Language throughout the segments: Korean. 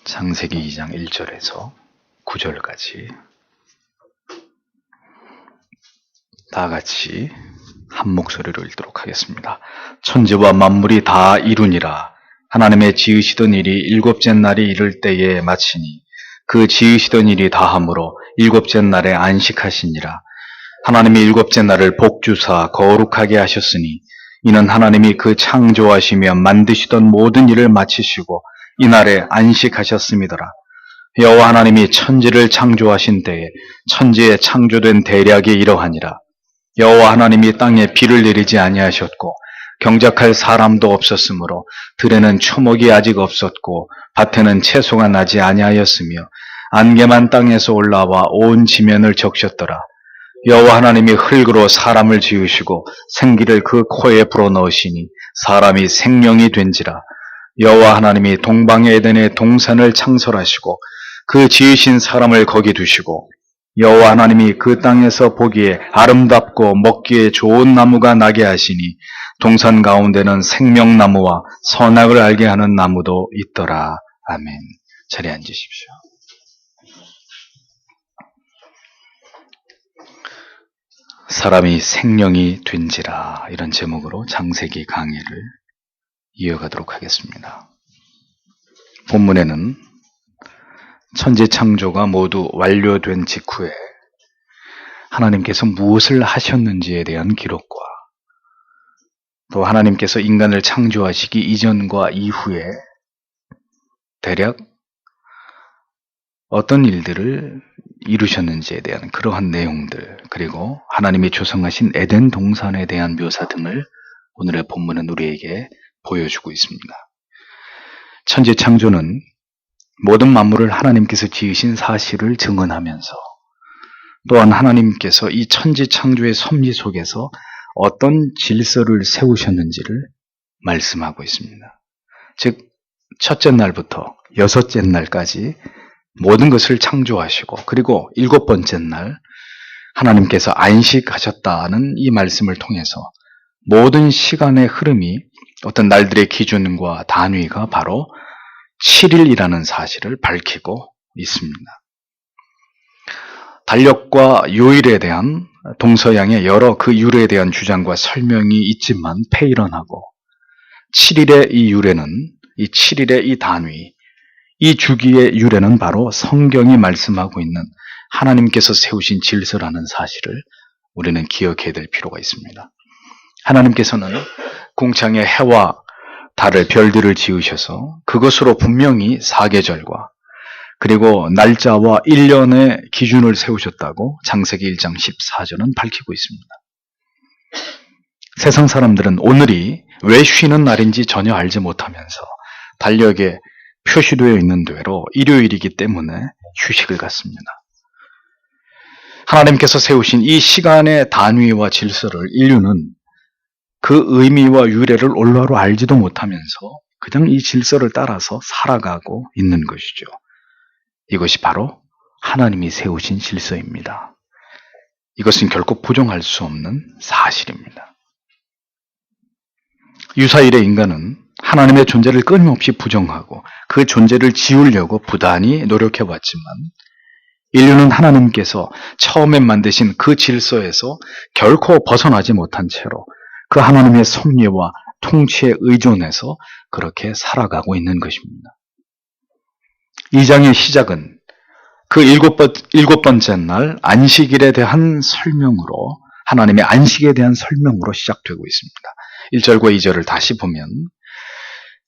창세기 2장 1절에서 9절까지 다 같이 한 목소리로 읽도록 하겠습니다. 천지와 만물이 다 이루니라. 하나님의 지으시던 일이 일곱째 날이 이를 때에 마치니 그 지으시던 일이 다함으로 일곱째 날에 안식하시니라. 하나님이 일곱째 날을 복주사 거룩하게 하셨으니 이는 하나님이 그 창조하시며 만드시던 모든 일을 마치시고 이날에 안식하셨음이더라. 여호와 하나님이 천지를 창조하신 때에 천지에 창조된 대략이 이러하니라. 여호와 하나님이 땅에 비를 내리지 아니하셨고 경작할 사람도 없었으므로 들에는 초목이 아직 없었고 밭에는 채소가 나지 아니하였으며 안개만 땅에서 올라와 온 지면을 적셨더라. 여호와 하나님이 흙으로 사람을 지으시고 생기를 그 코에 불어넣으시니 사람이 생명이 된지라. 여호와 하나님이 동방의 에덴의 동산을 창설하시고 그 지으신 사람을 거기 두시고 여호와 하나님이 그 땅에서 보기에 아름답고 먹기에 좋은 나무가 나게 하시니 동산 가운데는 생명나무와 선악을 알게 하는 나무도 있더라. 아멘. 자리에 앉으십시오. 사람이 생명이 된지라, 이런 제목으로 창세기 강의를 이어가도록 하겠습니다. 본문에는 천지 창조가 모두 완료된 직후에 하나님께서 무엇을 하셨는지에 대한 기록과 또 하나님께서 인간을 창조하시기 이전과 이후에 대략 어떤 일들을 이루셨는지에 대한 그러한 내용들, 그리고 하나님이 조성하신 에덴 동산에 대한 묘사 등을 오늘의 본문은 우리에게 보여주고 있습니다. 천지 창조는 모든 만물을 하나님께서 지으신 사실을 증언하면서 또한 하나님께서 이 천지 창조의 섭리 속에서 어떤 질서를 세우셨는지를 말씀하고 있습니다. 즉, 첫째 날부터 여섯째 날까지 모든 것을 창조하시고 그리고 일곱 번째 날 하나님께서 안식하셨다는 이 말씀을 통해서 모든 시간의 흐름이 어떤 날들의 기준과 단위가 바로 7일이라는 사실을 밝히고 있습니다. 달력과 요일에 대한 동서양의 여러 그 유래에 대한 주장과 설명이 있지만 폐일원하고 7일의 이 유래는, 이 7일의 이 단위, 이 주기의 유래는 바로 성경이 말씀하고 있는 하나님께서 세우신 질서라는 사실을 우리는 기억해야 될 필요가 있습니다. 하나님께서는 궁창에 해와 달을, 별들을 지으셔서 그것으로 분명히 사계절과 그리고 날짜와 1년의 기준을 세우셨다고 창세기 1장 14절은 밝히고 있습니다. 세상 사람들은 오늘이 왜 쉬는 날인지 전혀 알지 못하면서 달력에 표시되어 있는 대로 일요일이기 때문에 휴식을 갖습니다. 하나님께서 세우신 이 시간의 단위와 질서를 인류는 그 의미와 유래를 올바로 알지도 못하면서 그냥 이 질서를 따라서 살아가고 있는 것이죠. 이것이 바로 하나님이 세우신 질서입니다. 이것은 결코 부정할 수 없는 사실입니다. 유사일의 인간은 하나님의 존재를 끊임없이 부정하고 그 존재를 지우려고 부단히 노력해왔지만 인류는 하나님께서 처음에 만드신 그 질서에서 결코 벗어나지 못한 채로 그 하나님의 섭리와 통치에 의존해서 그렇게 살아가고 있는 것입니다. 이 장의 시작은 그 일곱 번째 날 안식일에 대한 설명으로, 하나님의 안식에 대한 설명으로 시작되고 있습니다. 1절과 2절을 다시 보면,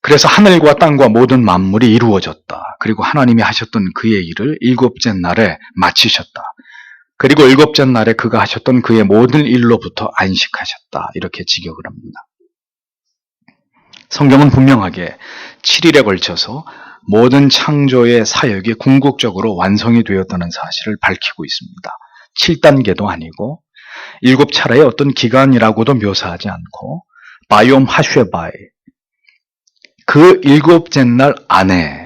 그래서 하늘과 땅과 모든 만물이 이루어졌다. 그리고 하나님이 하셨던 그의 일을 일곱째 날에 마치셨다. 그리고 일곱째 날에 그가 하셨던 그의 모든 일로부터 안식하셨다. 이렇게 직역을 합니다. 성경은 분명하게 7일에 걸쳐서 모든 창조의 사역이 궁극적으로 완성이 되었다는 사실을 밝히고 있습니다. 7단계도 아니고 7차례의 어떤 기간이라고도 묘사하지 않고 바이옴 하쉐바이, 그 일곱째 날 안에,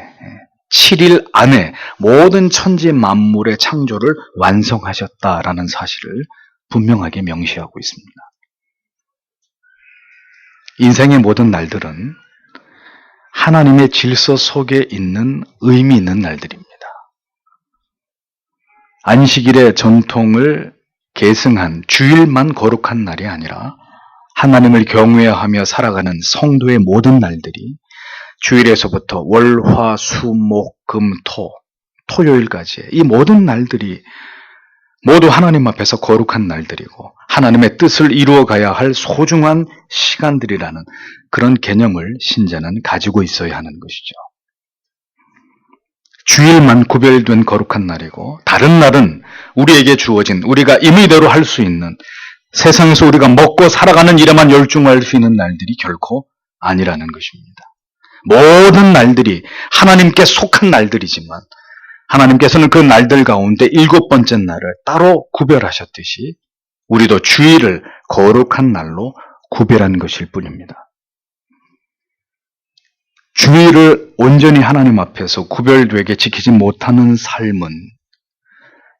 7일 안에 모든 천지 만물의 창조를 완성하셨다라는 사실을 분명하게 명시하고 있습니다. 인생의 모든 날들은 하나님의 질서 속에 있는 의미 있는 날들입니다. 안식일의 전통을 계승한 주일만 거룩한 날이 아니라 하나님을 경외하며 살아가는 성도의 모든 날들이 주일에서부터 월, 화, 수, 목, 금, 토, 토요일까지 이 모든 날들이 모두 하나님 앞에서 거룩한 날들이고 하나님의 뜻을 이루어가야 할 소중한 시간들이라는 그런 개념을 신자는 가지고 있어야 하는 것이죠. 주일만 구별된 거룩한 날이고 다른 날은 우리에게 주어진 우리가 임의대로 할 수 있는 세상에서 우리가 먹고 살아가는 일에만 열중할 수 있는 날들이 결코 아니라는 것입니다. 모든 날들이 하나님께 속한 날들이지만 하나님께서는 그 날들 가운데 7번째 날을 따로 구별하셨듯이 우리도 주일을 거룩한 날로 구별한 것일 뿐입니다. 주일을 온전히 하나님 앞에서 구별되게 지키지 못하는 삶은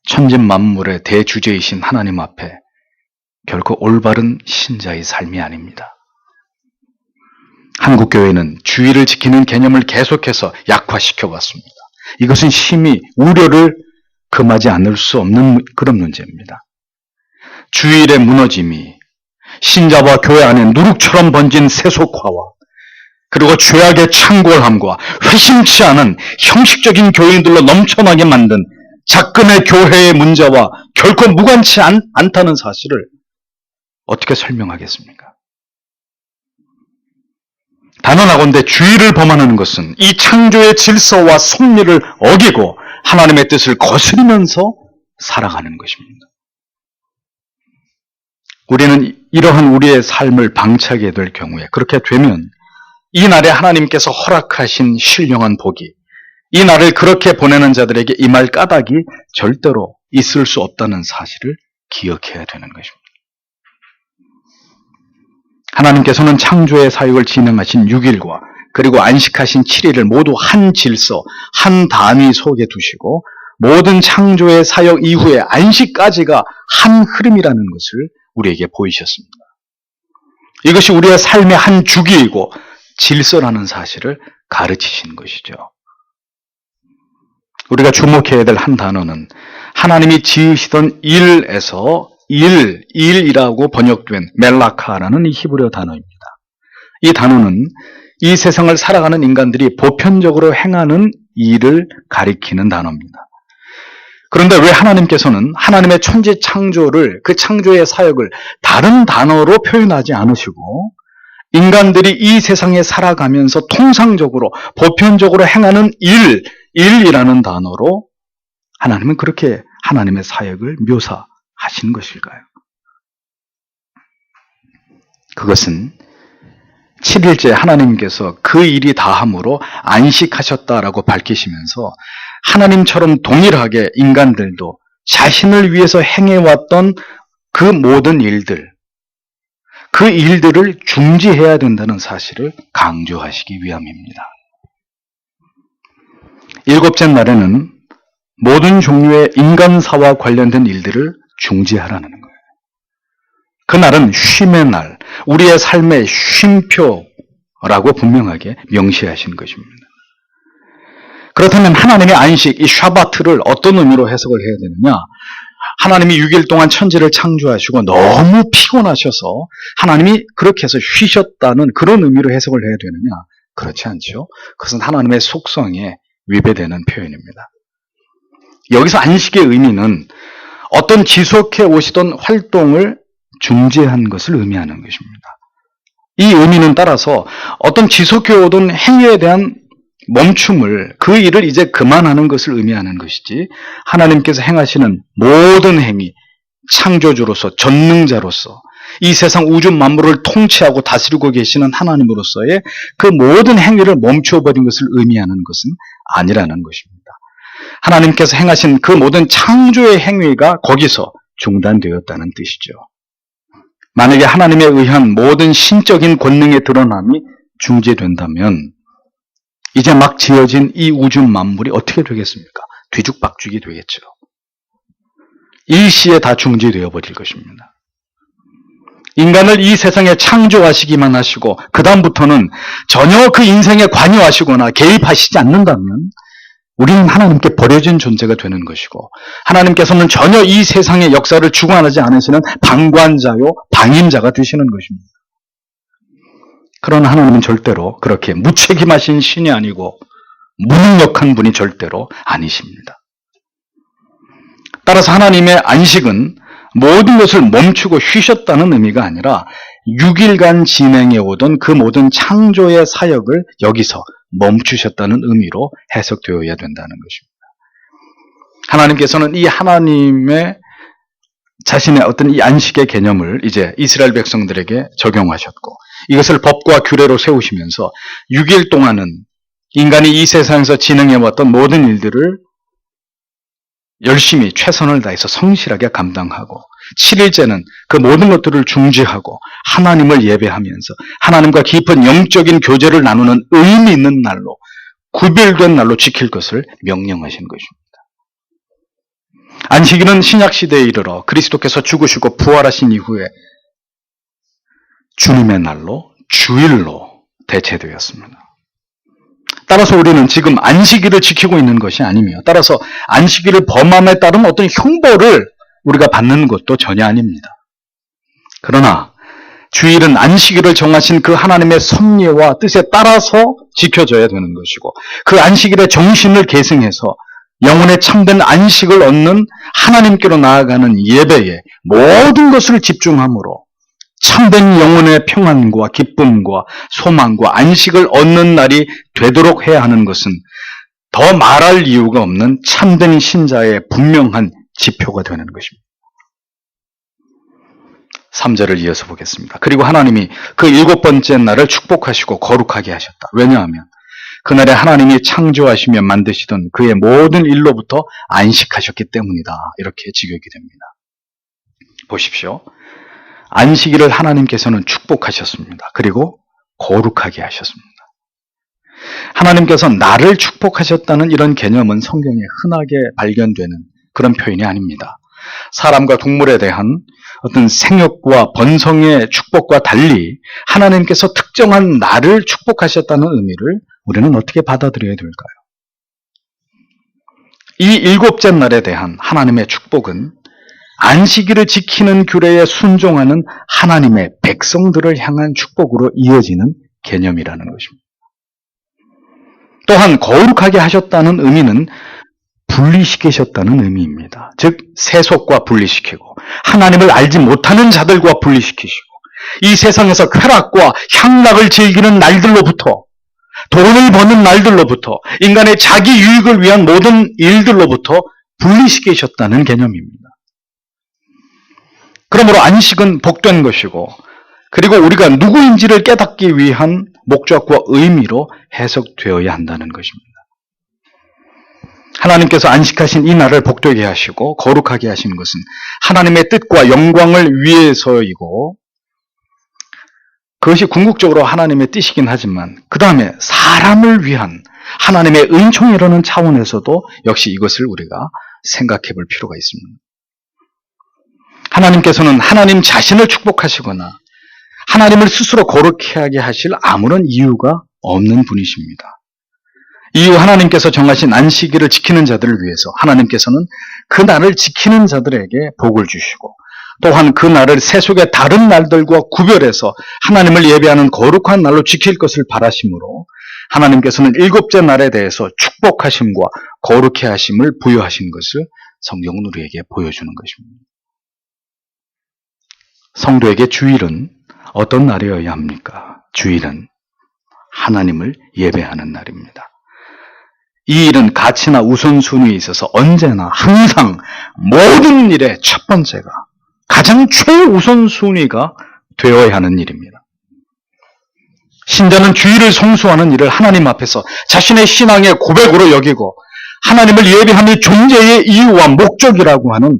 천지만물의 대주제이신 하나님 앞에 결코 올바른 신자의 삶이 아닙니다. 한국교회는 주일을 지키는 개념을 계속해서 약화시켜 왔습니다. 이것은 심히 우려를 금하지 않을 수 없는 그런 문제입니다. 주일의 무너짐이 신자와 교회 안에 누룩처럼 번진 세속화와 그리고 죄악의 창궐함과 회심치 않은 형식적인 교인들로 넘쳐나게 만든 작금의 교회의 문제와 결코 무관치 않다는 사실을 어떻게 설명하겠습니까? 단언하건대 주일을 범하는 것은 이 창조의 질서와 섭리를 어기고 하나님의 뜻을 거스리면서 살아가는 것입니다. 우리는 이러한 우리의 삶을 방치하게 될 경우에 그렇게 되면 이 날에 하나님께서 허락하신 신령한 복이 이 날을 그렇게 보내는 자들에게 임할 까닭이 절대로 있을 수 없다는 사실을 기억해야 되는 것입니다. 하나님께서는 창조의 사역을 진행하신 6일과 그리고 안식하신 7일을 모두 한 질서, 한 단위 속에 두시고 모든 창조의 사역 이후에 안식까지가 한 흐름이라는 것을 우리에게 보이셨습니다. 이것이 우리의 삶의 한 주기이고 질서라는 사실을 가르치신 것이죠. 우리가 주목해야 될 한 단어는 하나님이 지으시던 일에서 일이라고 번역된 멜라카라는 이 히브리어 단어입니다. 이 단어는 이 세상을 살아가는 인간들이 보편적으로 행하는 일을 가리키는 단어입니다. 그런데 왜 하나님께서는 하나님의 천지 창조를 그 창조의 사역을 다른 단어로 표현하지 않으시고 인간들이 이 세상에 살아가면서 통상적으로 보편적으로 행하는 일이라는 단어로 하나님은 그렇게 하나님의 사역을 묘사하신 것일까요? 그것은 7일째 하나님께서 그 일이 다함으로 안식하셨다라고 밝히시면서 하나님처럼 동일하게 인간들도 자신을 위해서 행해왔던 그 모든 일들, 그 일들을 중지해야 된다는 사실을 강조하시기 위함입니다. 7째 날에는 모든 종류의 인간사와 관련된 일들을 중지하라는 거예요. 그날은 쉼의 날, 우리의 삶의 쉼표라고 분명하게 명시하신 것입니다. 그렇다면 하나님의 안식, 이 샤바트를 어떤 의미로 해석을 해야 되느냐? 하나님이 6일 동안 천지를 창조하시고 너무 피곤하셔서 하나님이 그렇게 해서 쉬셨다는 그런 의미로 해석을 해야 되느냐? 그렇지 않죠. 그것은 하나님의 속성에 위배되는 표현입니다. 여기서 안식의 의미는 어떤 지속해 오시던 활동을 중지한 것을 의미하는 것입니다. 이 의미는 따라서 어떤 지속해 오던 행위에 대한 멈춤을, 그 일을 이제 그만하는 것을 의미하는 것이지, 하나님께서 행하시는 모든 행위, 창조주로서, 전능자로서 이 세상 우주 만물을 통치하고 다스리고 계시는 하나님으로서의 그 모든 행위를 멈춰버린 것을 의미하는 것은 아니라는 것입니다. 하나님께서 행하신 그 모든 창조의 행위가 거기서 중단되었다는 뜻이죠. 만약에 하나님에 의한 모든 신적인 권능의 드러남이 중지된다면 이제 막 지어진 이 우주 만물이 어떻게 되겠습니까? 뒤죽박죽이 되겠죠. 일시에 다 중지되어 버릴 것입니다. 인간을 이 세상에 창조하시기만 하시고 그 다음부터는 전혀 그 인생에 관여하시거나 개입하시지 않는다면 우리는 하나님께 버려진 존재가 되는 것이고, 하나님께서는 전혀 이 세상의 역사를 주관하지 않으시는 방관자요 방임자가 되시는 것입니다. 그러나 하나님은 절대로 그렇게 무책임하신 신이 아니고 무능력한 분이 절대로 아니십니다. 따라서 하나님의 안식은 모든 것을 멈추고 쉬셨다는 의미가 아니라 6일간 진행해 오던 그 모든 창조의 사역을 여기서 멈추셨다는 의미로 해석되어야 된다는 것입니다. 하나님께서는 이 하나님의 자신의 어떤 이 안식의 개념을 이제 이스라엘 백성들에게 적용하셨고, 이것을 법과 규례로 세우시면서 6일 동안은 인간이 이 세상에서 진행해왔던 모든 일들을 열심히 최선을 다해서 성실하게 감당하고, 7일째는 그 모든 것들을 중지하고 하나님을 예배하면서 하나님과 깊은 영적인 교제를 나누는 의미 있는 날로, 구별된 날로 지킬 것을 명령하신 것입니다. 안식일은 신약시대에 이르러 그리스도께서 죽으시고 부활하신 이후에 주님의 날로, 주일로 대체되었습니다. 따라서 우리는 지금 안식일을 지키고 있는 것이 아니며, 따라서 안식일을 범함에 따른 어떤 형벌을 우리가 받는 것도 전혀 아닙니다. 그러나 주일은 안식일을 정하신 그 하나님의 섭리와 뜻에 따라서 지켜져야 되는 것이고, 그 안식일의 정신을 계승해서 영혼의 참된 안식을 얻는 하나님께로 나아가는 예배에 모든 것을 집중함으로 참된 영혼의 평안과 기쁨과 소망과 안식을 얻는 날이 되도록 해야 하는 것은 더 말할 이유가 없는 참된 신자의 분명한 지표가 되는 것입니다. 3절을 이어서 보겠습니다. 그리고 하나님이 그 7번째 날을 축복하시고 거룩하게 하셨다. 왜냐하면 그날에 하나님이 창조하시며 만드시던 그의 모든 일로부터 안식하셨기 때문이다. 이렇게 직역이 됩니다. 보십시오. 안식일을 하나님께서는 축복하셨습니다. 그리고 거룩하게 하셨습니다. 하나님께서 나를 축복하셨다는 이런 개념은 성경에 흔하게 발견되는 그런 표현이 아닙니다. 사람과 동물에 대한 어떤 생육과 번성의 축복과 달리 하나님께서 특정한 나를 축복하셨다는 의미를 우리는 어떻게 받아들여야 될까요? 이 7째 날에 대한 하나님의 축복은 안식일을 지키는 규례에 순종하는 하나님의 백성들을 향한 축복으로 이어지는 개념이라는 것입니다. 또한 거룩하게 하셨다는 의미는 분리시키셨다는 의미입니다. 즉 세속과 분리시키고 하나님을 알지 못하는 자들과 분리시키시고 이 세상에서 쾌락과 향락을 즐기는 날들로부터, 돈을 버는 날들로부터, 인간의 자기 유익을 위한 모든 일들로부터 분리시키셨다는 개념입니다. 그러므로 안식은 복된 것이고, 그리고 우리가 누구인지를 깨닫기 위한 목적과 의미로 해석되어야 한다는 것입니다. 하나님께서 안식하신 이 날을 복되게 하시고 거룩하게 하시는 것은 하나님의 뜻과 영광을 위해서이고, 그것이 궁극적으로 하나님의 뜻이긴 하지만 그 다음에 사람을 위한 하나님의 은총이라는 차원에서도 역시 이것을 우리가 생각해 볼 필요가 있습니다. 하나님께서는 하나님 자신을 축복하시거나 하나님을 스스로 거룩해 하게 하실 아무런 이유가 없는 분이십니다. 이후 하나님께서 정하신 안식일을 지키는 자들을 위해서 하나님께서는 그 날을 지키는 자들에게 복을 주시고, 또한 그 날을 세속의 다른 날들과 구별해서 하나님을 예배하는 거룩한 날로 지킬 것을 바라심으로 하나님께서는 7째 날에 대해서 축복하심과 거룩해 하심을 부여하신 것을 성경은 우리에게 보여주는 것입니다. 성도에게 주일은 어떤 날이어야 합니까? 주일은 하나님을 예배하는 날입니다. 이 일은 가치나 우선순위에 있어서 언제나 항상 모든 일의 첫 번째가, 가장 최우선순위가 되어야 하는 일입니다. 신자는 주일을 성수하는 일을 하나님 앞에서 자신의 신앙의 고백으로 여기고 하나님을 예배하는 존재의 이유와 목적이라고 하는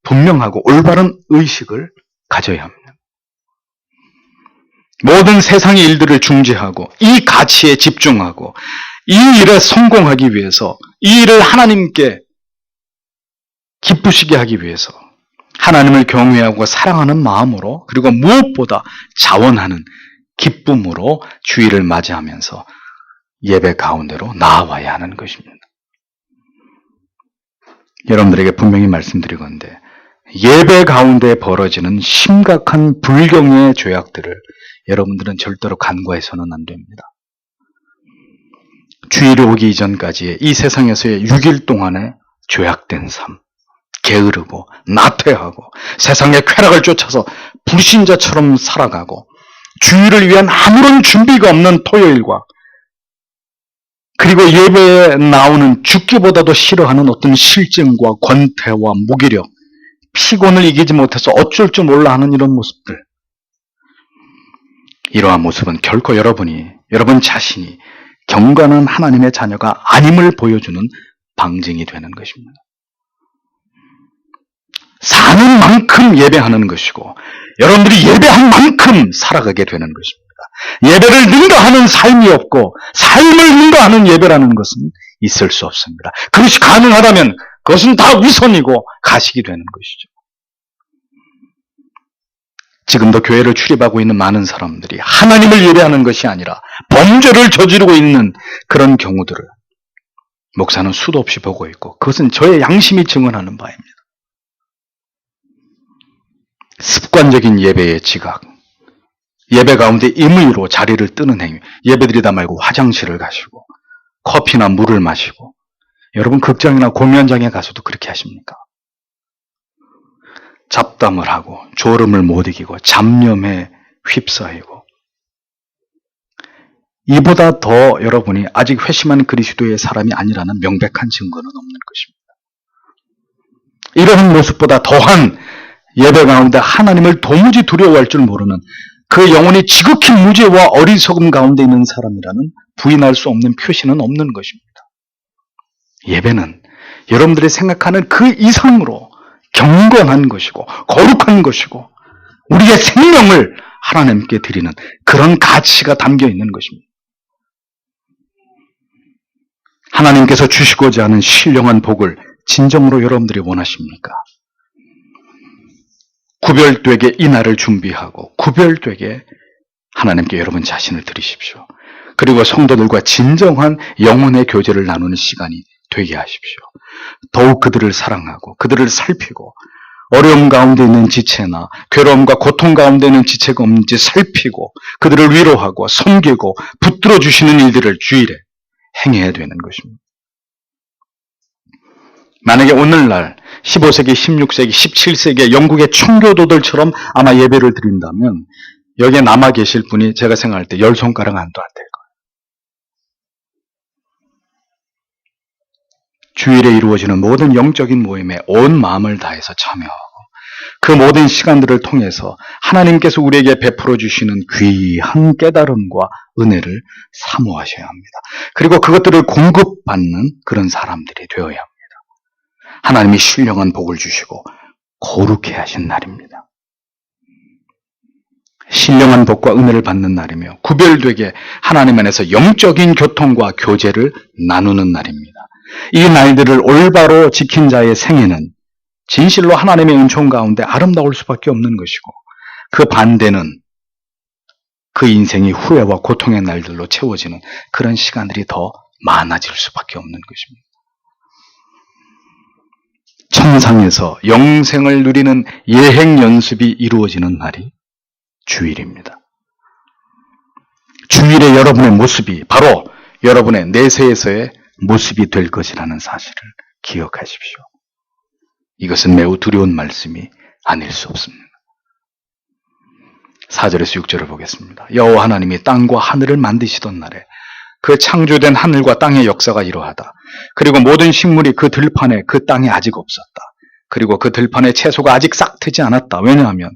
분명하고 올바른 의식을 가져야 합니다. 모든 세상의 일들을 중지하고 이 가치에 집중하고 이 일에 성공하기 위해서, 이 일을 하나님께 기쁘시게 하기 위해서 하나님을 경외하고 사랑하는 마음으로, 그리고 무엇보다 자원하는 기쁨으로 주일을 맞이하면서 예배 가운데로 나아와야 하는 것입니다. 여러분들에게 분명히 말씀드리건대 예배 가운데 벌어지는 심각한 불경의 죄악들을 여러분들은 절대로 간과해서는 안 됩니다. 주일이 오기 이전까지의 이 세상에서의 6일 동안의 죄악된 삶, 게으르고 나태하고 세상의 쾌락을 쫓아서 불신자처럼 살아가고 주일을 위한 아무런 준비가 없는 토요일과, 그리고 예배에 나오는 죽기보다도 싫어하는 어떤 실증과 권태와 무기력, 피곤을 이기지 못해서 어쩔 줄 몰라 하는 이런 모습들, 이러한 모습은 결코 여러분 자신이 경건한 하나님의 자녀가 아님을 보여주는 방증이 되는 것입니다. 사는 만큼 예배하는 것이고 여러분들이 예배한 만큼 살아가게 되는 것입니다. 예배를 능가하는 삶이 없고 삶을 능가하는 예배라는 것은 있을 수 없습니다. 그것이 가능하다면 그것은 다 위선이고 가식이 되는 것이죠. 지금도 교회를 출입하고 있는 많은 사람들이 하나님을 예배하는 것이 아니라 범죄를 저지르고 있는 그런 경우들을 목사는 수도 없이 보고 있고, 그것은 저의 양심이 증언하는 바입니다. 습관적인 예배의 지각, 예배 가운데 임의로 자리를 뜨는 행위, 예배드리다 말고 화장실을 가시고 커피나 물을 마시고, 여러분 극장이나 공연장에 가서도 그렇게 하십니까? 잡담을 하고 졸음을 못 이기고 잡념에 휩싸이고, 이보다 더 여러분이 아직 회심한 그리스도의 사람이 아니라는 명백한 증거는 없는 것입니다. 이러한 모습보다 더한 예배 가운데 하나님을 도무지 두려워할 줄 모르는, 그 영혼이 지극히 무죄와 어리석음 가운데 있는 사람이라는 부인할 수 없는 표시는 없는 것입니다. 예배는 여러분들이 생각하는 그 이상으로 경건한 것이고 거룩한 것이고 우리의 생명을 하나님께 드리는 그런 가치가 담겨 있는 것입니다. 하나님께서 주시고자 하는 신령한 복을 진정으로 여러분들이 원하십니까? 구별되게 이 날을 준비하고 구별되게 하나님께 여러분 자신을 드리십시오. 그리고 성도들과 진정한 영혼의 교제를 나누는 시간이 되게 하십시오. 더욱 그들을 사랑하고 그들을 살피고, 어려움 가운데 있는 지체나 괴로움과 고통 가운데 있는 지체가 없는지 살피고 그들을 위로하고 섬기고 붙들어 주시는 일들을 주일에 행해야 되는 것입니다. 만약에 오늘날 15세기, 16세기, 17세기의 영국의 청교도들처럼 아마 예배를 드린다면 여기에 남아 계실 분이 제가 생각할 때 10손가락 안도 안 될 거예요. 주일에 이루어지는 모든 영적인 모임에 온 마음을 다해서 참여하고 그 모든 시간들을 통해서 하나님께서 우리에게 베풀어 주시는 귀한 깨달음과 은혜를 사모하셔야 합니다. 그리고 그것들을 공급받는 그런 사람들이 되어야 합니다. 하나님이 신령한 복을 주시고 거룩해 하신 날입니다. 신령한 복과 은혜를 받는 날이며 구별되게 하나님 안에서 영적인 교통과 교제를 나누는 날입니다. 이 날들을 올바로 지킨 자의 생애는 진실로 하나님의 은총 가운데 아름다울 수밖에 없는 것이고, 그 반대는 그 인생이 후회와 고통의 날들로 채워지는 그런 시간들이 더 많아질 수밖에 없는 것입니다. 천상에서 영생을 누리는 예행 연습이 이루어지는 날이 주일입니다. 주일의 여러분의 모습이 바로 여러분의 내세에서의 모습이 될 것이라는 사실을 기억하십시오. 이것은 매우 두려운 말씀이 아닐 수 없습니다. 4절에서 6절을 보겠습니다. 여호와 하나님이 땅과 하늘을 만드시던 날에 그 창조된 하늘과 땅의 역사가 이러하다. 그리고 모든 식물이 그 들판에 그 땅에 아직 없었다. 그리고 그 들판에 채소가 아직 싹 트지 않았다. 왜냐하면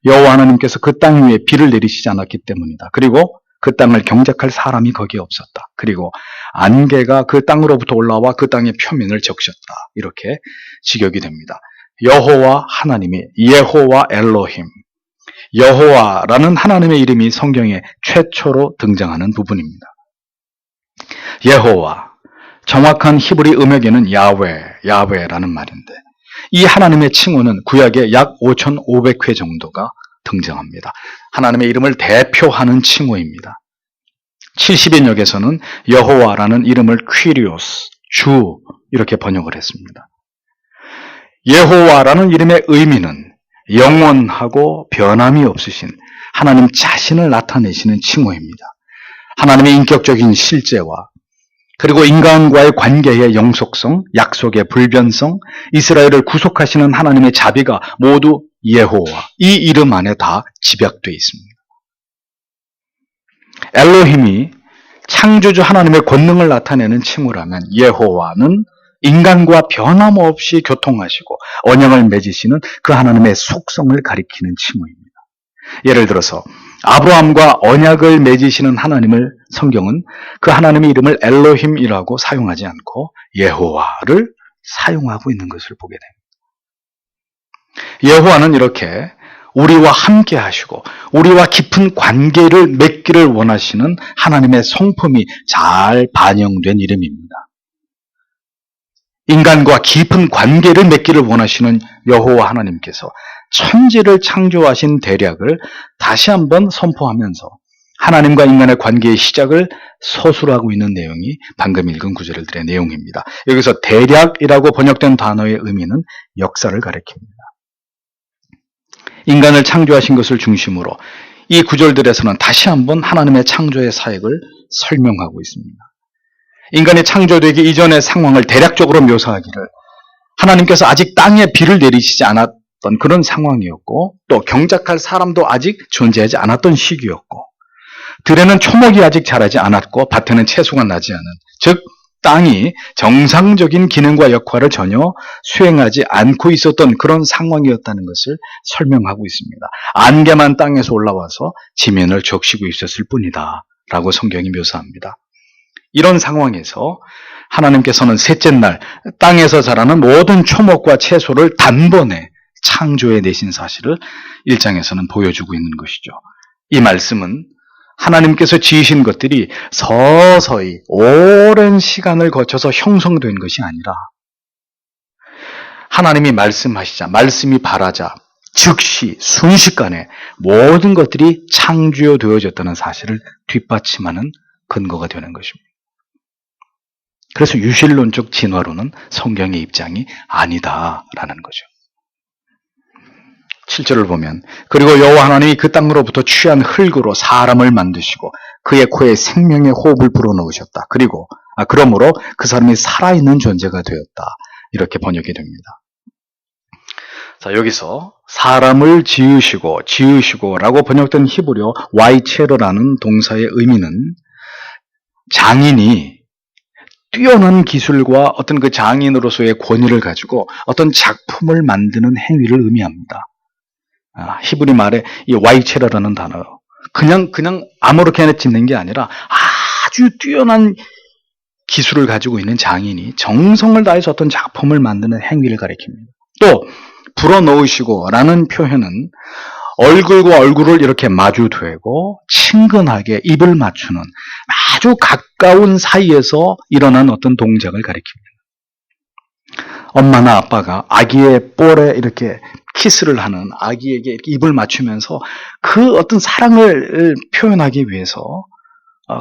여호와 하나님께서 그 땅 위에 비를 내리시지 않았기 때문이다. 그리고 그 땅을 경작할 사람이 거기에 없었다. 그리고 안개가 그 땅으로부터 올라와 그 땅의 표면을 적셨다. 이렇게 직역이 됩니다. 여호와 하나님이 예호와 엘로힘, 여호와라는 하나님의 이름이 성경에 최초로 등장하는 부분입니다. 예호와, 정확한 히브리 음역에는 야훼라는 말인데, 이 하나님의 칭호는 구약에 약 5,500회 정도가 등장합니다. 하나님의 이름을 대표하는 칭호입니다. 70인역에서는 여호와라는 이름을 퀴리오스, 주 이렇게 번역을 했습니다. 여호와라는 이름의 의미는 영원하고 변함이 없으신 하나님 자신을 나타내시는 칭호입니다. 하나님의 인격적인 실제와 그리고 인간과의 관계의 영속성, 약속의 불변성, 이스라엘을 구속하시는 하나님의 자비가 모두 여호와, 이 이름 안에 다 집약되어 있습니다. 엘로힘이 창조주 하나님의 권능을 나타내는 칭호라면 여호와는 인간과 변함없이 교통하시고 언약을 맺으시는 그 하나님의 속성을 가리키는 칭호입니다. 예를 들어서 아브라함과 언약을 맺으시는 하나님을 성경은 그 하나님의 이름을 엘로힘이라고 사용하지 않고 여호와를 사용하고 있는 것을 보게 됩니다. 여호와는 이렇게 우리와 함께 하시고 우리와 깊은 관계를 맺기를 원하시는 하나님의 성품이 잘 반영된 이름입니다. 인간과 깊은 관계를 맺기를 원하시는 여호와 하나님께서 천지를 창조하신 대략을 다시 한번 선포하면서 하나님과 인간의 관계의 시작을 서술하고 있는 내용이 방금 읽은 구절들의 내용입니다. 여기서 대략이라고 번역된 단어의 의미는 역사를 가리킵니다. 인간을 창조하신 것을 중심으로 이 구절들에서는 다시 한번 하나님의 창조의 사역을 설명하고 있습니다. 인간이 창조되기 이전의 상황을 대략적으로 묘사하기를 하나님께서 아직 땅에 비를 내리시지 않았던 그런 상황이었고 또 경작할 사람도 아직 존재하지 않았던 시기였고 들에는 초목이 아직 자라지 않았고 밭에는 채소가 나지 않은 즉 땅이 정상적인 기능과 역할을 전혀 수행하지 않고 있었던 그런 상황이었다는 것을 설명하고 있습니다. 안개만 땅에서 올라와서 지면을 적시고 있었을 뿐이다 라고 성경이 묘사합니다. 이런 상황에서 하나님께서는 셋째 날 땅에서 자라는 모든 초목과 채소를 단번에 창조해내신 사실을 1장에서는 보여주고 있는 것이죠. 이 말씀은 하나님께서 지으신 것들이 서서히 오랜 시간을 거쳐서 형성된 것이 아니라 하나님이 말씀하시자, 말씀이 발하자 즉시 순식간에 모든 것들이 창조되어졌다는 사실을 뒷받침하는 근거가 되는 것입니다. 그래서 유실론적 진화론은 성경의 입장이 아니다라는 거죠. 7절을 보면 그리고 여호와 하나님이 그 땅으로부터 취한 흙으로 사람을 만드시고 그의 코에 생명의 호흡을 불어넣으셨다. 그러므로 그 사람이 살아있는 존재가 되었다. 이렇게 번역이 됩니다. 자, 여기서 사람을 지으시고라고 번역된 히브리어 와이체르라는 동사의 의미는 장인이 뛰어난 기술과 어떤 그 장인으로서의 권위를 가지고 어떤 작품을 만드는 행위를 의미합니다. 히브리 말에 이 와이체라라는 단어, 그냥 아무렇게나 짓는 게 아니라 아주 뛰어난 기술을 가지고 있는 장인이 정성을 다해서 어떤 작품을 만드는 행위를 가리킵니다. 또 불어넣으시고라는 표현은 얼굴과 얼굴을 이렇게 마주대고 친근하게 입을 맞추는 아주 가까운 사이에서 일어난 어떤 동작을 가리킵니다. 엄마나 아빠가 아기의 볼에 이렇게 키스를 하는 아기에게 이렇게 입을 맞추면서 그 어떤 사랑을 표현하기 위해서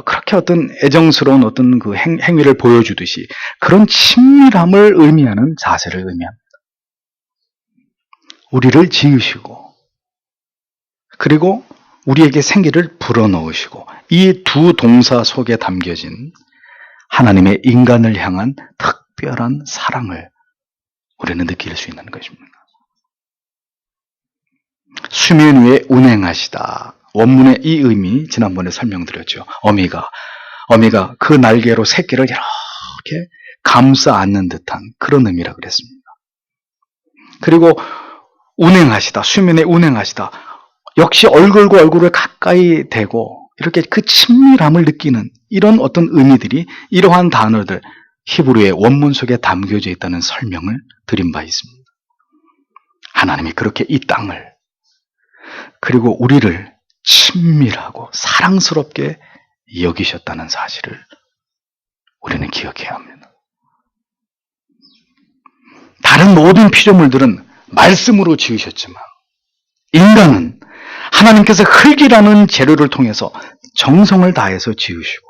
그렇게 어떤 애정스러운 어떤 그 행위를 보여주듯이 그런 친밀함을 의미하는 자세를 의미합니다. 우리를 지으시고 그리고 우리에게 생기를 불어넣으시고 이 두 동사 속에 담겨진 하나님의 인간을 향한 특별한 사랑을 우리는 느낄 수 있는 것입니다. 수면 위에 운행하시다. 원문의 이 의미 지난번에 설명드렸죠. 어미가 그 날개로 새끼를 이렇게 감싸 안는 듯한 그런 의미라 그랬습니다. 그리고 운행하시다. 수면에 운행하시다. 역시 얼굴과 얼굴을 가까이 대고 이렇게 그 친밀함을 느끼는 이런 어떤 의미들이 이러한 단어들 히브리의 원문 속에 담겨져 있다는 설명을 드린 바 있습니다. 하나님이 그렇게 이 땅을 그리고 우리를 친밀하고 사랑스럽게 여기셨다는 사실을 우리는 기억해야 합니다. 다른 모든 피조물들은 말씀으로 지으셨지만 인간은 하나님께서 흙이라는 재료를 통해서 정성을 다해서 지으시고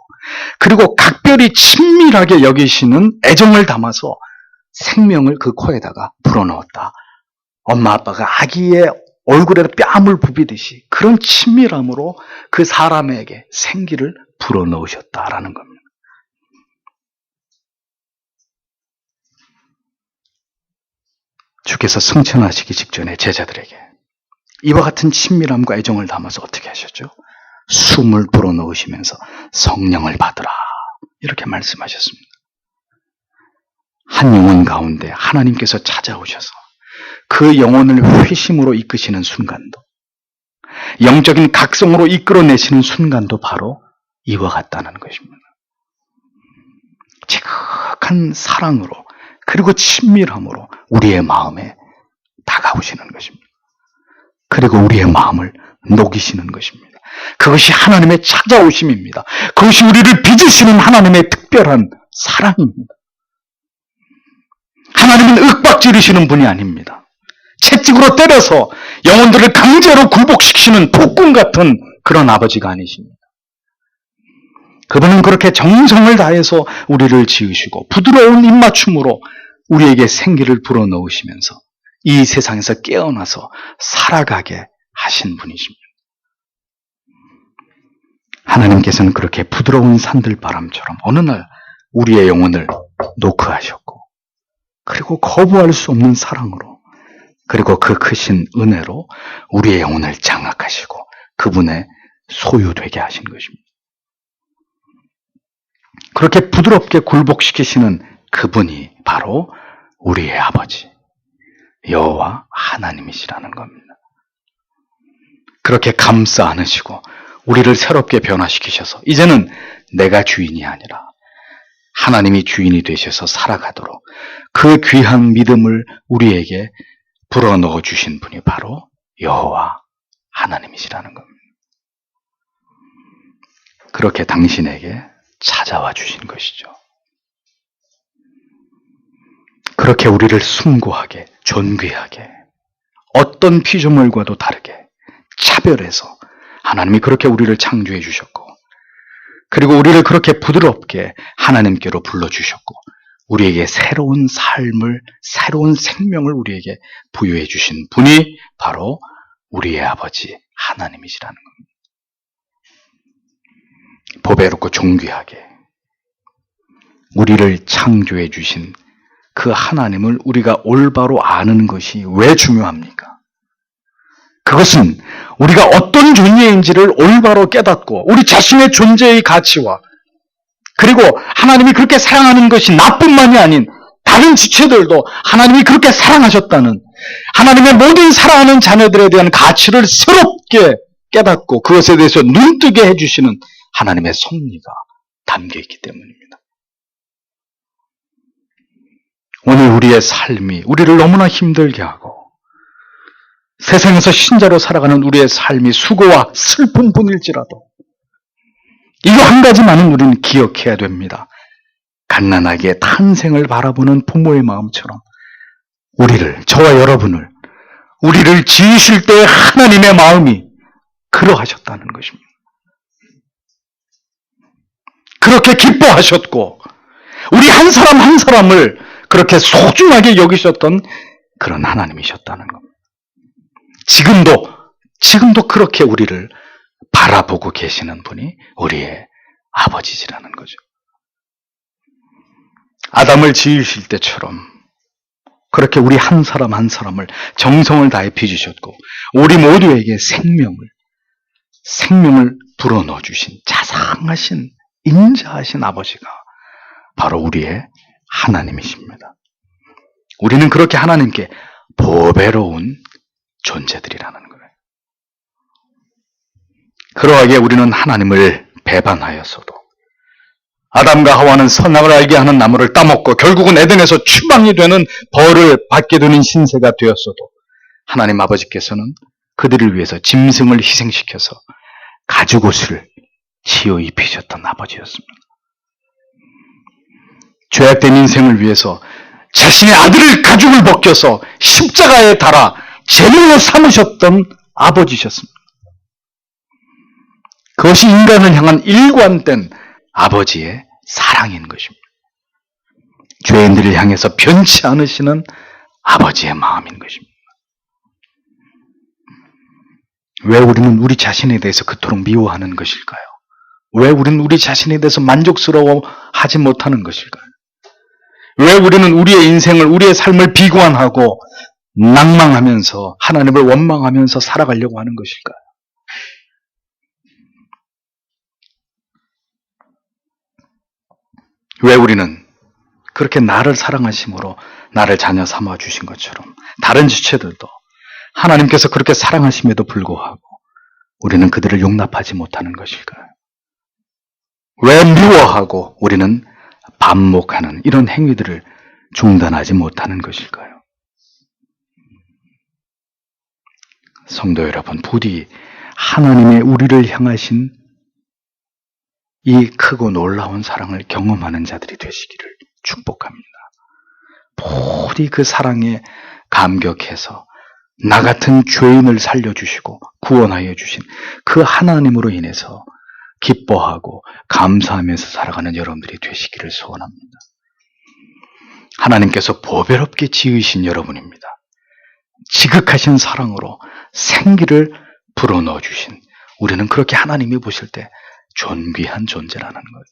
그리고 각별히 친밀하게 여기시는 애정을 담아서 생명을 그 코에다가 불어넣었다. 엄마 아빠가 아기의 얼굴에 뺨을 부비듯이 그런 친밀함으로 그 사람에게 생기를 불어넣으셨다라는 겁니다. 주께서 승천하시기 직전에 제자들에게 이와 같은 친밀함과 애정을 담아서 어떻게 하셨죠? 숨을 불어넣으시면서 성령을 받으라 이렇게 말씀하셨습니다. 한 영혼 가운데 하나님께서 찾아오셔서 그 영혼을 회심으로 이끄시는 순간도 영적인 각성으로 이끌어내시는 순간도 바로 이와 같다는 것입니다. 지극한 사랑으로 그리고 친밀함으로 우리의 마음에 다가오시는 것입니다. 그리고 우리의 마음을 녹이시는 것입니다. 그것이 하나님의 찾아오심입니다. 그것이 우리를 빚으시는 하나님의 특별한 사랑입니다. 하나님은 윽박지르시는 분이 아닙니다. 채찍으로 때려서 영혼들을 강제로 굴복시키시는 폭군 같은 그런 아버지가 아니십니다. 그분은 그렇게 정성을 다해서 우리를 지으시고 부드러운 입맞춤으로 우리에게 생기를 불어넣으시면서 이 세상에서 깨어나서 살아가게 하신 분이십니다. 하나님께서는 그렇게 부드러운 산들바람처럼 어느 날 우리의 영혼을 노크하셨고 그리고 거부할 수 없는 사랑으로 그리고 그 크신 은혜로 우리의 영혼을 장악하시고 그분의 소유되게 하신 것입니다. 그렇게 부드럽게 굴복시키시는 그분이 바로 우리의 아버지 여호와 하나님이시라는 겁니다. 그렇게 감싸 안으시고 우리를 새롭게 변화시키셔서 이제는 내가 주인이 아니라 하나님이 주인이 되셔서 살아가도록 그 귀한 믿음을 우리에게 불어넣어 주신 분이 바로 여호와 하나님이시라는 겁니다. 그렇게 당신에게 찾아와 주신 것이죠. 그렇게 우리를 숭고하게, 존귀하게, 어떤 피조물과도 다르게 차별해서 하나님이 그렇게 우리를 창조해 주셨고 그리고 우리를 그렇게 부드럽게 하나님께로 불러주셨고 우리에게 새로운 삶을, 새로운 생명을 우리에게 부여해 주신 분이 바로 우리의 아버지 하나님이시라는 겁니다. 보배롭고 존귀하게 우리를 창조해 주신 그 하나님을 우리가 올바로 아는 것이 왜 중요합니까? 그것은 우리가 어떤 존재인지를 올바로 깨닫고 우리 자신의 존재의 가치와 그리고 하나님이 그렇게 사랑하는 것이 나뿐만이 아닌 다른 지체들도 하나님이 그렇게 사랑하셨다는 하나님의 모든 사랑하는 자녀들에 대한 가치를 새롭게 깨닫고 그것에 대해서 눈뜨게 해주시는 하나님의 섭리가 담겨있기 때문입니다. 오늘 우리의 삶이 우리를 너무나 힘들게 하고 세상에서 신자로 살아가는 우리의 삶이 수고와 슬픔뿐일지라도 이거 한 가지만은 우리는 기억해야 됩니다. 갓난아기의 탄생을 바라보는 부모의 마음처럼 우리를, 저와 여러분을, 우리를 지으실 때 하나님의 마음이 그러하셨다는 것입니다. 그렇게 기뻐하셨고 우리 한 사람 한 사람을 그렇게 소중하게 여기셨던 그런 하나님이셨다는 겁니다. 지금도 그렇게 우리를 바라보고 계시는 분이 우리의 아버지시라는 거죠. 아담을 지으실 때처럼 그렇게 우리 한 사람 한 사람을 정성을 다해 빚으셨고 우리 모두에게 생명을 불어넣어 주신 자상하신 인자하신 아버지가 바로 우리의 하나님이십니다. 우리는 그렇게 하나님께 보배로운 존재들이라는 거예요. 그러하기에 우리는 하나님을 배반하였어도 아담과 하와는 선악을 알게 하는 나무를 따먹고 결국은 에덴에서 추방이 되는 벌을 받게 되는 신세가 되었어도 하나님 아버지께서는 그들을 위해서 짐승을 희생시켜서 가죽옷을 지어 입히셨던 아버지였습니다. 죄악된 인생을 위해서 자신의 아들을 가죽을 벗겨서 십자가에 달아 제물로 삼으셨던 아버지셨습니다. 그것이 인간을 향한 일관된 아버지의 사랑인 것입니다. 죄인들을 향해서 변치 않으시는 아버지의 마음인 것입니다. 왜 우리는 우리 자신에 대해서 그토록 미워하는 것일까요? 왜 우리는 우리 자신에 대해서 만족스러워하지 못하는 것일까요? 왜 우리는 우리의 인생을, 우리의 삶을 비관하고 낭망하면서 하나님을 원망하면서 살아가려고 하는 것일까요? 왜 우리는 그렇게 나를 사랑하심으로 나를 자녀 삼아 주신 것처럼 다른 지체들도 하나님께서 그렇게 사랑하심에도 불구하고 우리는 그들을 용납하지 못하는 것일까요? 왜 미워하고 우리는 반목하는 이런 행위들을 중단하지 못하는 것일까요? 성도 여러분, 부디 하나님의 우리를 향하신 이 크고 놀라운 사랑을 경험하는 자들이 되시기를 축복합니다. 부디 그 사랑에 감격해서 나 같은 죄인을 살려주시고 구원하여 주신 그 하나님으로 인해서 기뻐하고 감사하면서 살아가는 여러분들이 되시기를 소원합니다. 하나님께서 보배롭게 지으신 여러분입니다. 지극하신 사랑으로 생기를 불어넣어 주신, 우리는 그렇게 하나님이 보실 때 존귀한 존재라는 거예요.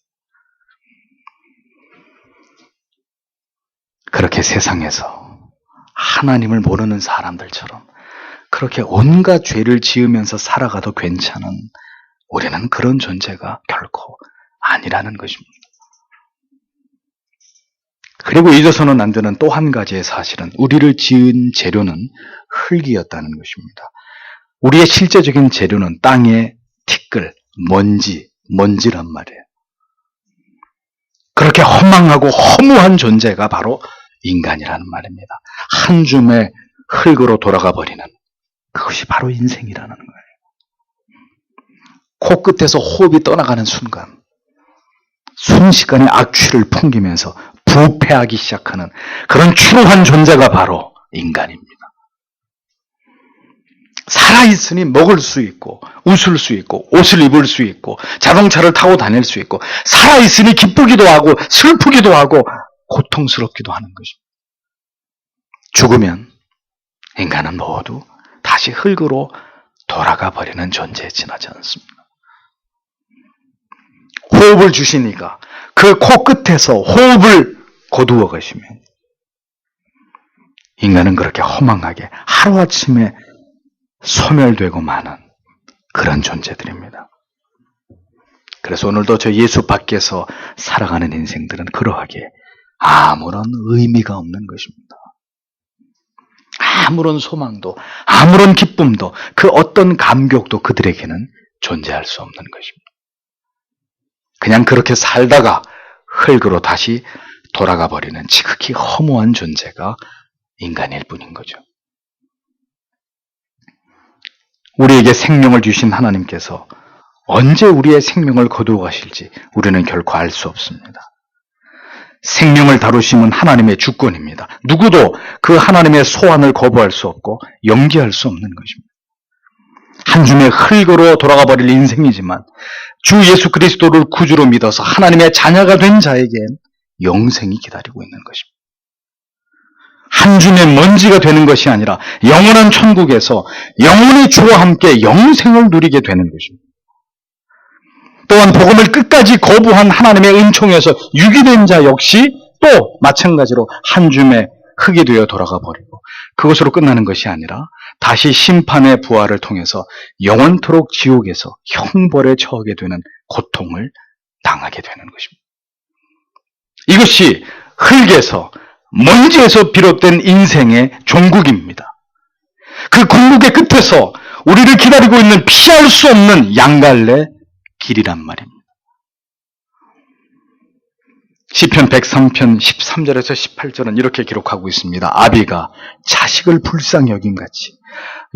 그렇게 세상에서 하나님을 모르는 사람들처럼 그렇게 온갖 죄를 지으면서 살아가도 괜찮은 우리는 그런 존재가 결코 아니라는 것입니다. 그리고 잊어서는 안 되는 또 한 가지의 사실은 우리를 지은 재료는 흙이었다는 것입니다. 우리의 실제적인 재료는 땅의 티끌, 먼지란 말이에요. 그렇게 허망하고 허무한 존재가 바로 인간이라는 말입니다. 한 줌의 흙으로 돌아가 버리는 그것이 바로 인생이라는 거예요. 코끝에서 호흡이 떠나가는 순간 순식간에 악취를 풍기면서 부패하기 시작하는 그런 추로한 존재가 바로 인간입니다. 살아있으니 먹을 수 있고 웃을 수 있고 옷을 입을 수 있고 자동차를 타고 다닐 수 있고 살아있으니 기쁘기도 하고 슬프기도 하고 고통스럽기도 하는 것입니다. 죽으면 인간은 모두 다시 흙으로 돌아가 버리는 존재에 지나지 않습니다. 호흡을 주시니까 그 코끝에서 호흡을 거두어 가시면 인간은 그렇게 허망하게 하루아침에 소멸되고 마는 그런 존재들입니다. 그래서 오늘도 저 예수 밖에서 살아가는 인생들은 그러하게 아무런 의미가 없는 것입니다. 아무런 소망도, 아무런 기쁨도, 그 어떤 감격도 그들에게는 존재할 수 없는 것입니다. 그냥 그렇게 살다가 흙으로 다시 돌아가 버리는 지극히 허무한 존재가 인간일 뿐인 거죠. 우리에게 생명을 주신 하나님께서 언제 우리의 생명을 거두어 가실지 우리는 결코 알 수 없습니다. 생명을 다루심은 하나님의 주권입니다. 누구도 그 하나님의 소환을 거부할 수 없고 연기할 수 없는 것입니다. 한 줌의 흙으로 돌아가 버릴 인생이지만 주 예수 그리스도를 구주로 믿어서 하나님의 자녀가 된 자에겐 영생이 기다리고 있는 것입니다. 한 줌의 먼지가 되는 것이 아니라 영원한 천국에서 영원히 주와 함께 영생을 누리게 되는 것입니다. 또한 복음을 끝까지 거부한 하나님의 은총에서 유기된 자 역시 또 마찬가지로 한 줌의 흙이 되어 돌아가 버리고 그것으로 끝나는 것이 아니라 다시 심판의 부활을 통해서 영원토록 지옥에서 형벌에 처하게 되는 고통을 당하게 되는 것입니다. 이것이 흙에서 먼지에서 비롯된 인생의 종국입니다. 그 궁극의 끝에서 우리를 기다리고 있는 피할 수 없는 양갈래 길이란 말입니다. 시편 103편 13절에서 18절은 이렇게 기록하고 있습니다. 아비가 자식을 불쌍히 여김같이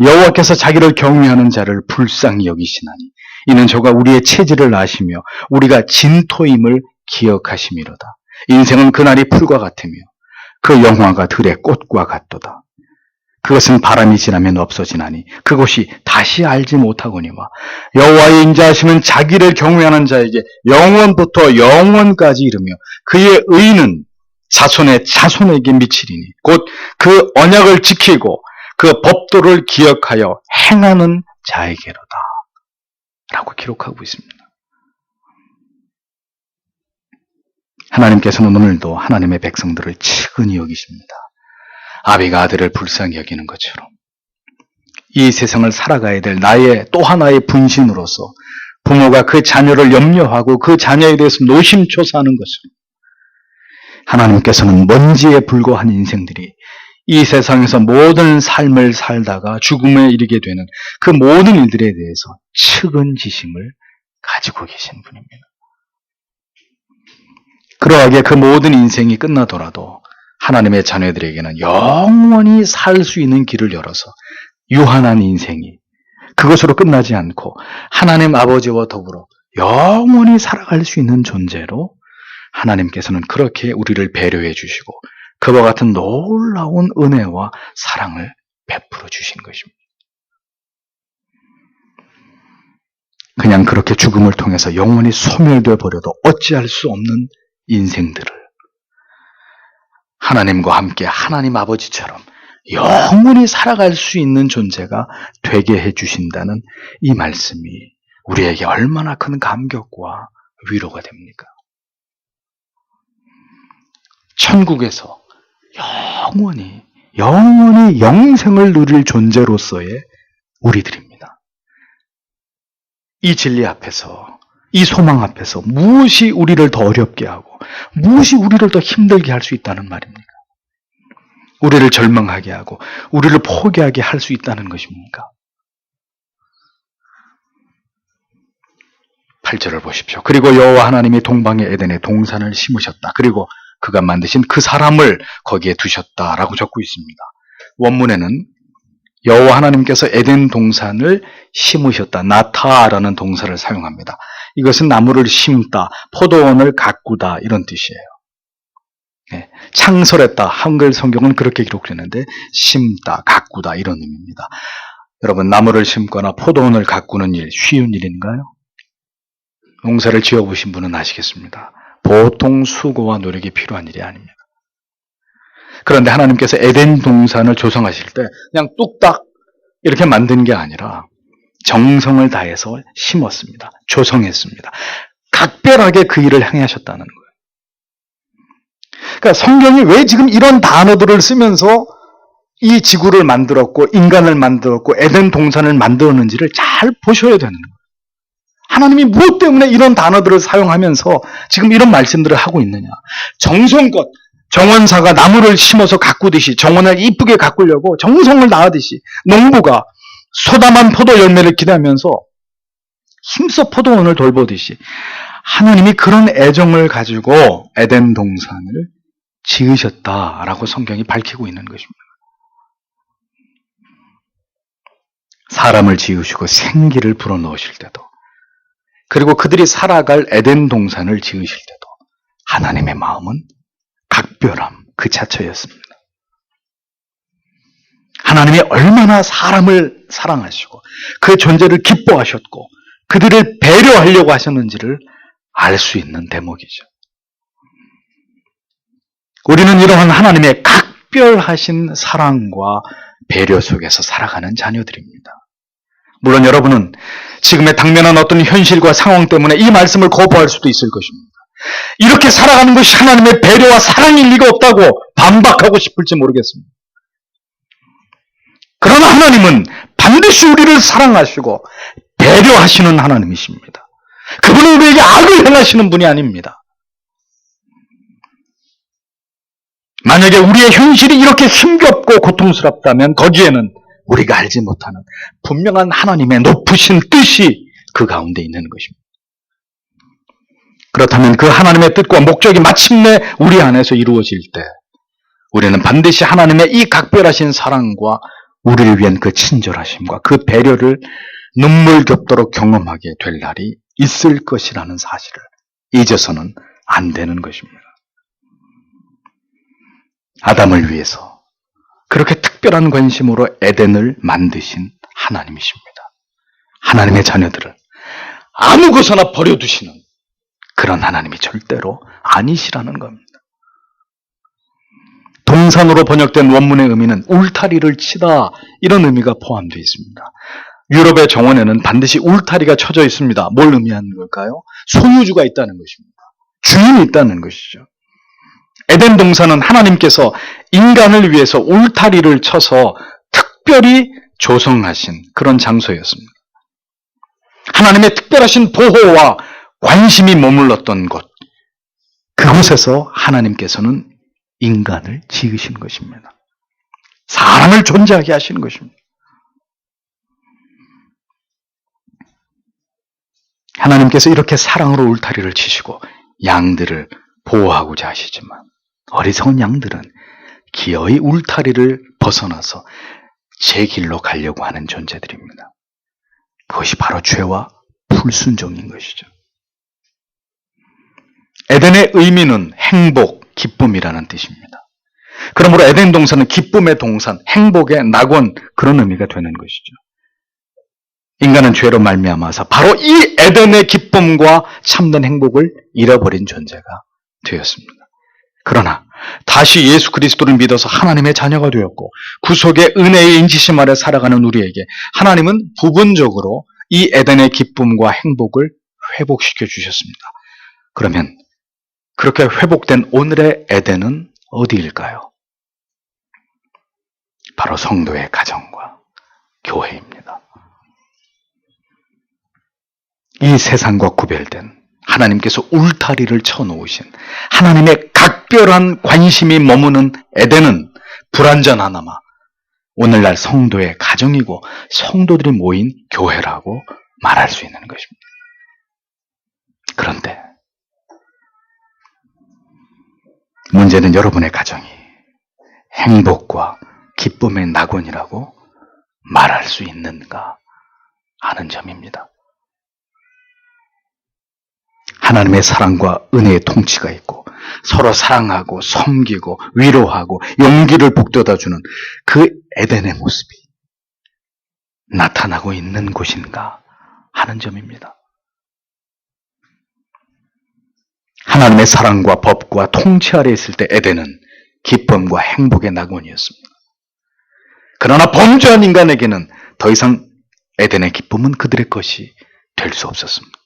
여호와께서 자기를 경외하는 자를 불쌍히 여기시나니 이는 저가 우리의 체질을 아시며 우리가 진토임을 기억하심이로다. 인생은 그날이 풀과 같으며 그 영화가 들의 꽃과 같도다. 그것은 바람이 지나면 없어지나니 그것이 다시 알지 못하거니와 여호와의 인자하심은 자기를 경외하는 자에게 영원부터 영원까지 이르며 그의 의는 자손의 자손에게 미치리니 곧 그 언약을 지키고 그 법도를 기억하여 행하는 자에게로다 라고 기록하고 있습니다. 하나님께서는 오늘도 하나님의 백성들을 측은히 여기십니다. 아비가 아들을 불쌍히 여기는 것처럼 이 세상을 살아가야 될 나의 또 하나의 분신으로서 부모가 그 자녀를 염려하고 그 자녀에 대해서 노심초사하는 것처럼 하나님께서는 먼지에 불과한 인생들이 이 세상에서 모든 삶을 살다가 죽음에 이르게 되는 그 모든 일들에 대해서 측은지심을 가지고 계신 분입니다. 그러하게 그 모든 인생이 끝나더라도 하나님의 자녀들에게는 영원히 살 수 있는 길을 열어서 유한한 인생이 그것으로 끝나지 않고 하나님 아버지와 더불어 영원히 살아갈 수 있는 존재로 하나님께서는 그렇게 우리를 배려해 주시고 그와 같은 놀라운 은혜와 사랑을 베풀어 주신 것입니다. 그냥 그렇게 죽음을 통해서 영원히 소멸되어 버려도 어찌할 수 없는 인생들을 하나님과 함께 하나님 아버지처럼 영원히 살아갈 수 있는 존재가 되게 해주신다는 이 말씀이 우리에게 얼마나 큰 감격과 위로가 됩니까? 천국에서 영원히 영생을 누릴 존재로서의 우리들입니다. 이 진리 앞에서, 이 소망 앞에서 무엇이 우리를 더 어렵게 하고 무엇이 우리를 더 힘들게 할 수 있다는 말입니까? 우리를 절망하게 하고 우리를 포기하게 할 수 있다는 것입니까? 8절을 보십시오. 그리고 여호와 하나님이 동방의 에덴에 동산을 심으셨다. 그리고 그가 만드신 그 사람을 거기에 두셨다라고 적고 있습니다. 원문에는 여호와 하나님께서 에덴 동산을 심으셨다. 나타라는 동사를 사용합니다. 이것은 나무를 심다, 포도원을 가꾸다 이런 뜻이에요. 네, 창설했다. 한글 성경은 그렇게 기록되는데 심다, 가꾸다 이런 의미입니다. 여러분 나무를 심거나 포도원을 가꾸는 일 쉬운 일인가요? 농사를 지어보신 분은 아시겠습니다. 보통 수고와 노력이 필요한 일이 아닙니다. 그런데 하나님께서 에덴 동산을 조성하실 때 그냥 뚝딱 이렇게 만든 게 아니라 정성을 다해서 심었습니다. 조성했습니다. 각별하게 그 일을 행하셨다는 거예요. 그러니까 성경이 왜 지금 이런 단어들을 쓰면서 이 지구를 만들었고 인간을 만들었고 에덴 동산을 만들었는지를 잘 보셔야 되는 거예요. 하나님이 무엇 때문에 이런 단어들을 사용하면서 지금 이런 말씀들을 하고 있느냐. 정성껏 정원사가 나무를 심어서 가꾸듯이 정원을 이쁘게 가꾸려고 정성을 다하듯이 농부가 소담한 포도 열매를 기대하면서 힘써 포도원을 돌보듯이 하나님이 그런 애정을 가지고 에덴 동산을 지으셨다라고 성경이 밝히고 있는 것입니다. 사람을 지으시고 생기를 불어넣으실 때도 그리고 그들이 살아갈 에덴 동산을 지으실 때도 하나님의 마음은 각별함 그 자체였습니다. 하나님이 얼마나 사람을 사랑하시고 그 존재를 기뻐하셨고 그들을 배려하려고 하셨는지를 알 수 있는 대목이죠. 우리는 이러한 하나님의 각별하신 사랑과 배려 속에서 살아가는 자녀들입니다. 물론 여러분은 지금의 당면한 어떤 현실과 상황 때문에 이 말씀을 거부할 수도 있을 것입니다. 이렇게 살아가는 것이 하나님의 배려와 사랑일 리가 없다고 반박하고 싶을지 모르겠습니다. 그러나 하나님은 반드시 우리를 사랑하시고 배려하시는 하나님이십니다. 그분은 우리에게 악을 행하시는 분이 아닙니다. 만약에 우리의 현실이 이렇게 힘겹고 고통스럽다면 거기에는 우리가 알지 못하는 분명한 하나님의 높으신 뜻이 그 가운데 있는 것입니다. 그렇다면 그 하나님의 뜻과 목적이 마침내 우리 안에서 이루어질 때 우리는 반드시 하나님의 이 각별하신 사랑과 우리를 위한 그 친절하심과 그 배려를 눈물겹도록 경험하게 될 날이 있을 것이라는 사실을 잊어서는 안 되는 것입니다. 아담을 위해서 그렇게 특별한 관심으로 에덴을 만드신 하나님이십니다. 하나님의 자녀들을 아무 것이나 버려두시는 그런 하나님이 절대로 아니시라는 겁니다. 동산으로 번역된 원문의 의미는 울타리를 치다, 이런 의미가 포함되어 있습니다. 유럽의 정원에는 반드시 울타리가 쳐져 있습니다. 뭘 의미하는 걸까요? 소유주가 있다는 것입니다. 주인이 있다는 것이죠. 에덴 동산은 하나님께서 인간을 위해서 울타리를 쳐서 특별히 조성하신 그런 장소였습니다. 하나님의 특별하신 보호와 관심이 머물렀던 곳, 그곳에서 하나님께서는 인간을 지으신 것입니다. 사람을 존재하게 하시는 것입니다. 하나님께서 이렇게 사랑으로 울타리를 치시고 양들을 보호하고자 하시지만 어리석은 양들은 기어이 울타리를 벗어나서 제 길로 가려고 하는 존재들입니다. 그것이 바로 죄와 불순종인 것이죠. 에덴의 의미는 행복, 기쁨이라는 뜻입니다. 그러므로 에덴 동산은 기쁨의 동산, 행복의 낙원, 그런 의미가 되는 것이죠. 인간은 죄로 말미암아서 바로 이 에덴의 기쁨과 참된 행복을 잃어버린 존재가 되었습니다. 그러나 다시 예수 그리스도를 믿어서 하나님의 자녀가 되었고 구속의 은혜의 인지심 아래 살아가는 우리에게 하나님은 부분적으로 이 에덴의 기쁨과 행복을 회복시켜 주셨습니다. 그러면 그렇게 회복된 오늘의 에덴은 어디일까요? 바로 성도의 가정과 교회입니다. 이 세상과 구별된 하나님께서 울타리를 쳐놓으신 하나님의 각별한 관심이 머무는 에덴은 불완전하나마 오늘날 성도의 가정이고 성도들이 모인 교회라고 말할 수 있는 것입니다. 그런데 문제는 여러분의 가정이 행복과 기쁨의 낙원이라고 말할 수 있는가 하는 점입니다. 하나님의 사랑과 은혜의 통치가 있고 서로 사랑하고 섬기고 위로하고 용기를 북돋아주는 그 에덴의 모습이 나타나고 있는 곳인가 하는 점입니다. 하나님의 사랑과 법과 통치 아래 있을 때 에덴은 기쁨과 행복의 낙원이었습니다. 그러나 범죄한 인간에게는 더 이상 에덴의 기쁨은 그들의 것이 될 수 없었습니다.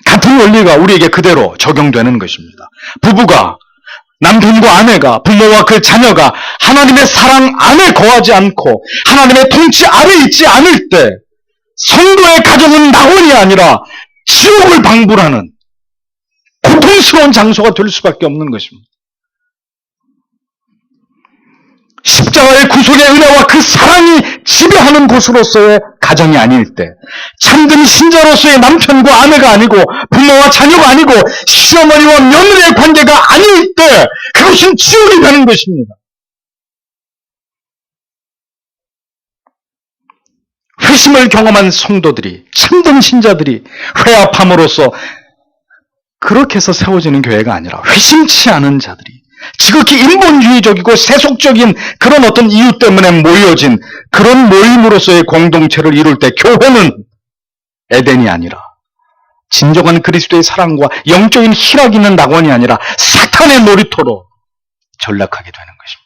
같은 원리가 우리에게 그대로 적용되는 것입니다. 부부가, 남편과 아내가, 부모와 그 자녀가 하나님의 사랑 안에 거하지 않고 하나님의 통치 아래 있지 않을 때 성도의 가정은 낙원이 아니라 지옥을 방불하는 고통스러운 장소가 될 수밖에 없는 것입니다. 십자가의 구속의 은혜와 그 사랑이 지배하는 곳으로서의 가정이 아닐 때, 참된 신자로서의 남편과 아내가 아니고 부모와 자녀가 아니고 시어머니와 며느리의 관계가 아닐 때 그것은 지옥이 되는 것입니다. 회심을 경험한 성도들이, 참된 신자들이 회합함으로써 그렇게 해서 세워지는 교회가 아니라 회심치 않은 자들이 지극히 인본주의적이고 세속적인 그런 어떤 이유 때문에 모여진 그런 모임으로서의 공동체를 이룰 때 교회는 에덴이 아니라 진정한 그리스도의 사랑과 영적인 희락이 있는 낙원이 아니라 사탄의 놀이터로 전락하게 되는 것입니다.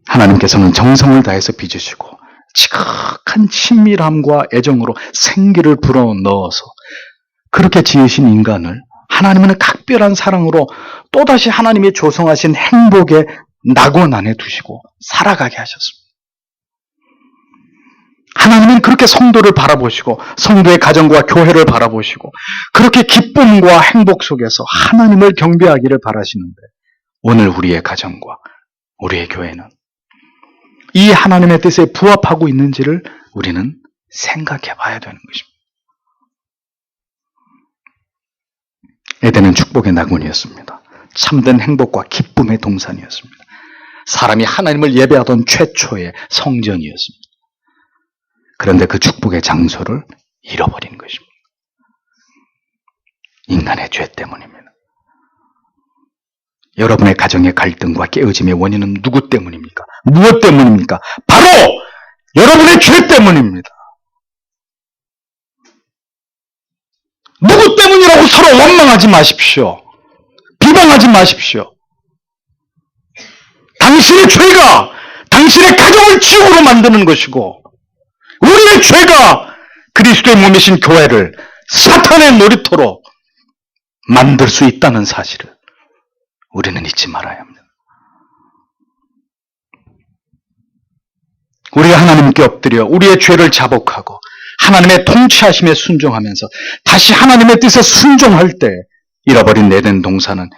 하나님께서는 정성을 다해서 빚으시고 지극한 친밀함과 애정으로 생기를 불어넣어서 그렇게 지으신 인간을 하나님은 각별한 사랑으로 또다시 하나님이 조성하신 행복의 낙원 안에 두시고 살아가게 하셨습니다. 하나님은 그렇게 성도를 바라보시고 성도의 가정과 교회를 바라보시고 그렇게 기쁨과 행복 속에서 하나님을 경배하기를 바라시는데 오늘 우리의 가정과 우리의 교회는 이 하나님의 뜻에 부합하고 있는지를 우리는 생각해 봐야 되는 것입니다. 에덴은 축복의 낙원이었습니다. 참된 행복과 기쁨의 동산이었습니다. 사람이 하나님을 예배하던 최초의 성전이었습니다. 그런데 그 축복의 장소를 잃어버린 것입니다. 인간의 죄 때문입니다. 여러분의 가정의 갈등과 깨어짐의 원인은 누구 때문입니까? 무엇 때문입니까? 바로 여러분의 죄 때문입니다. 누구 때문이라고 서로 원망하지 마십시오. 비방하지 마십시오. 당신의 죄가 당신의 가정을 지옥으로 만드는 것이고, 우리의 죄가 그리스도의 몸이신 교회를 사탄의 놀이터로 만들 수 있다는 사실을 우리는 잊지 말아야 합니다. 우리가 하나님께 엎드려 우리의 죄를 자복하고 하나님의 통치하심에 순종하면서 다시 하나님의 뜻에 순종할 때 잃어버린 에덴 동산은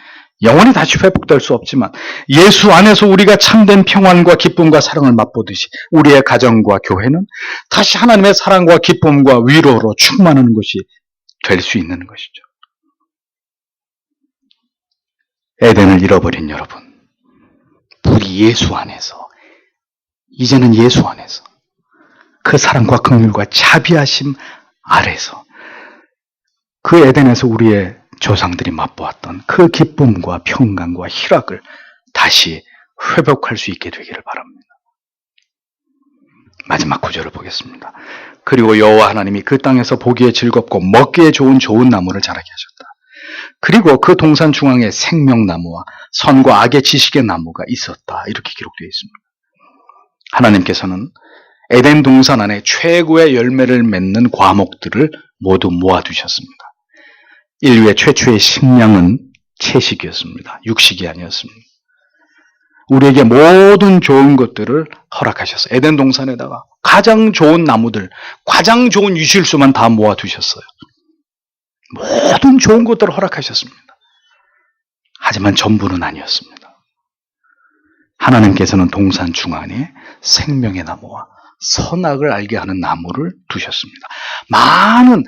영원히 다시 회복될 수 없지만 예수 안에서 우리가 참된 평안과 기쁨과 사랑을 맛보듯이 우리의 가정과 교회는 다시 하나님의 사랑과 기쁨과 위로로 충만한 것이 될 수 있는 것이죠. 에덴을 잃어버린 여러분, 우리 예수 안에서, 이제는 예수 안에서 그 사랑과 긍휼과 자비하심 아래서 그 에덴에서 우리의 조상들이 맛보았던 그 기쁨과 평강과 희락을 다시 회복할 수 있게 되기를 바랍니다. 마지막 구절을 보겠습니다. 그리고 여호와 하나님이 그 땅에서 보기에 즐겁고 먹기에 좋은 나무를 자라게 하셨다. 그리고 그 동산 중앙에 생명나무와 선과 악의 지식의 나무가 있었다. 이렇게 기록되어 있습니다. 하나님께서는 에덴 동산 안에 최고의 열매를 맺는 과목들을 모두 모아두셨습니다. 인류의 최초의 식량은 채식이었습니다. 육식이 아니었습니다. 우리에게 모든 좋은 것들을 허락하셨어요. 에덴 동산에다가 가장 좋은 나무들, 가장 좋은 유실수만 다 모아두셨어요. 모든 좋은 것들을 허락하셨습니다. 하지만 전부는 아니었습니다. 하나님께서는 동산 중앙에 생명의 나무와 선악을 알게 하는 나무를 두셨습니다. 많은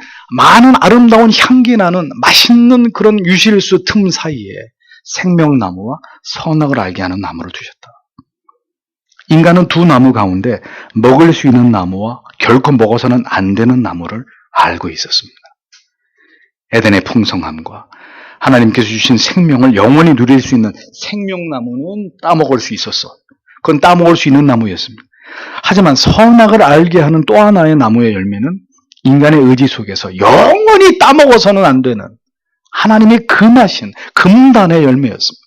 아름다운 향기 나는 맛있는 그런 유실수 틈 사이에 생명나무와 선악을 알게 하는 나무를 두셨다. 인간은 두 나무 가운데 먹을 수 있는 나무와 결코 먹어서는 안 되는 나무를 알고 있었습니다. 에덴의 풍성함과 하나님께서 주신 생명을 영원히 누릴 수 있는 생명나무는 따먹을 수 있었어. 그건 따먹을 수 있는 나무였습니다. 하지만 선악을 알게 하는 또 하나의 나무의 열매는 인간의 의지 속에서 영원히 따먹어서는 안 되는 하나님이 금하신 금단의 열매였습니다.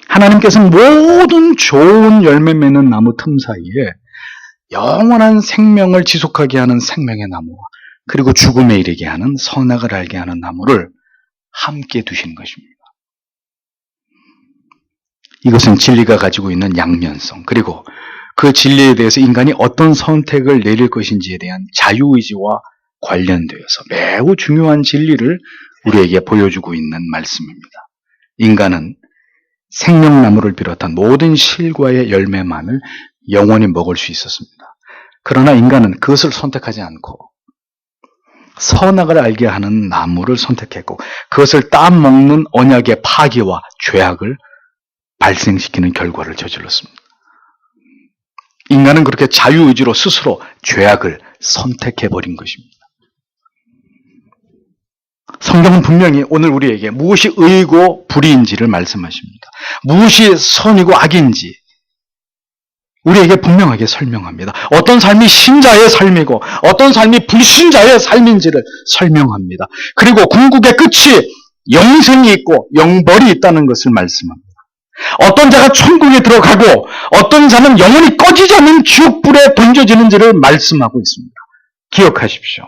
하나님께서는 모든 좋은 열매 맺는 나무 틈 사이에 영원한 생명을 지속하게 하는 생명의 나무와 그리고 죽음에 이르게 하는 선악을 알게 하는 나무를 함께 두신 것입니다. 이것은 진리가 가지고 있는 양면성, 그리고 그 진리에 대해서 인간이 어떤 선택을 내릴 것인지에 대한 자유의지와 관련되어서 매우 중요한 진리를 우리에게 보여주고 있는 말씀입니다. 인간은 생명나무를 비롯한 모든 실과의 열매만을 영원히 먹을 수 있었습니다. 그러나 인간은 그것을 선택하지 않고 선악을 알게 하는 나무를 선택했고 그것을 따먹는 언약의 파기와 죄악을 발생시키는 결과를 저질렀습니다. 인간은 그렇게 자유의지로 스스로 죄악을 선택해버린 것입니다. 성경은 분명히 오늘 우리에게 무엇이 의고 불의인지를 말씀하십니다. 무엇이 선이고 악인지 우리에게 분명하게 설명합니다. 어떤 삶이 신자의 삶이고 어떤 삶이 불신자의 삶인지를 설명합니다. 그리고 궁극의 끝이 영생이 있고 영벌이 있다는 것을 말씀합니다. 어떤 자가 천국에 들어가고 어떤 자는 영원히 꺼지지 않는 지옥불에 던져지는지를 말씀하고 있습니다. 기억하십시오.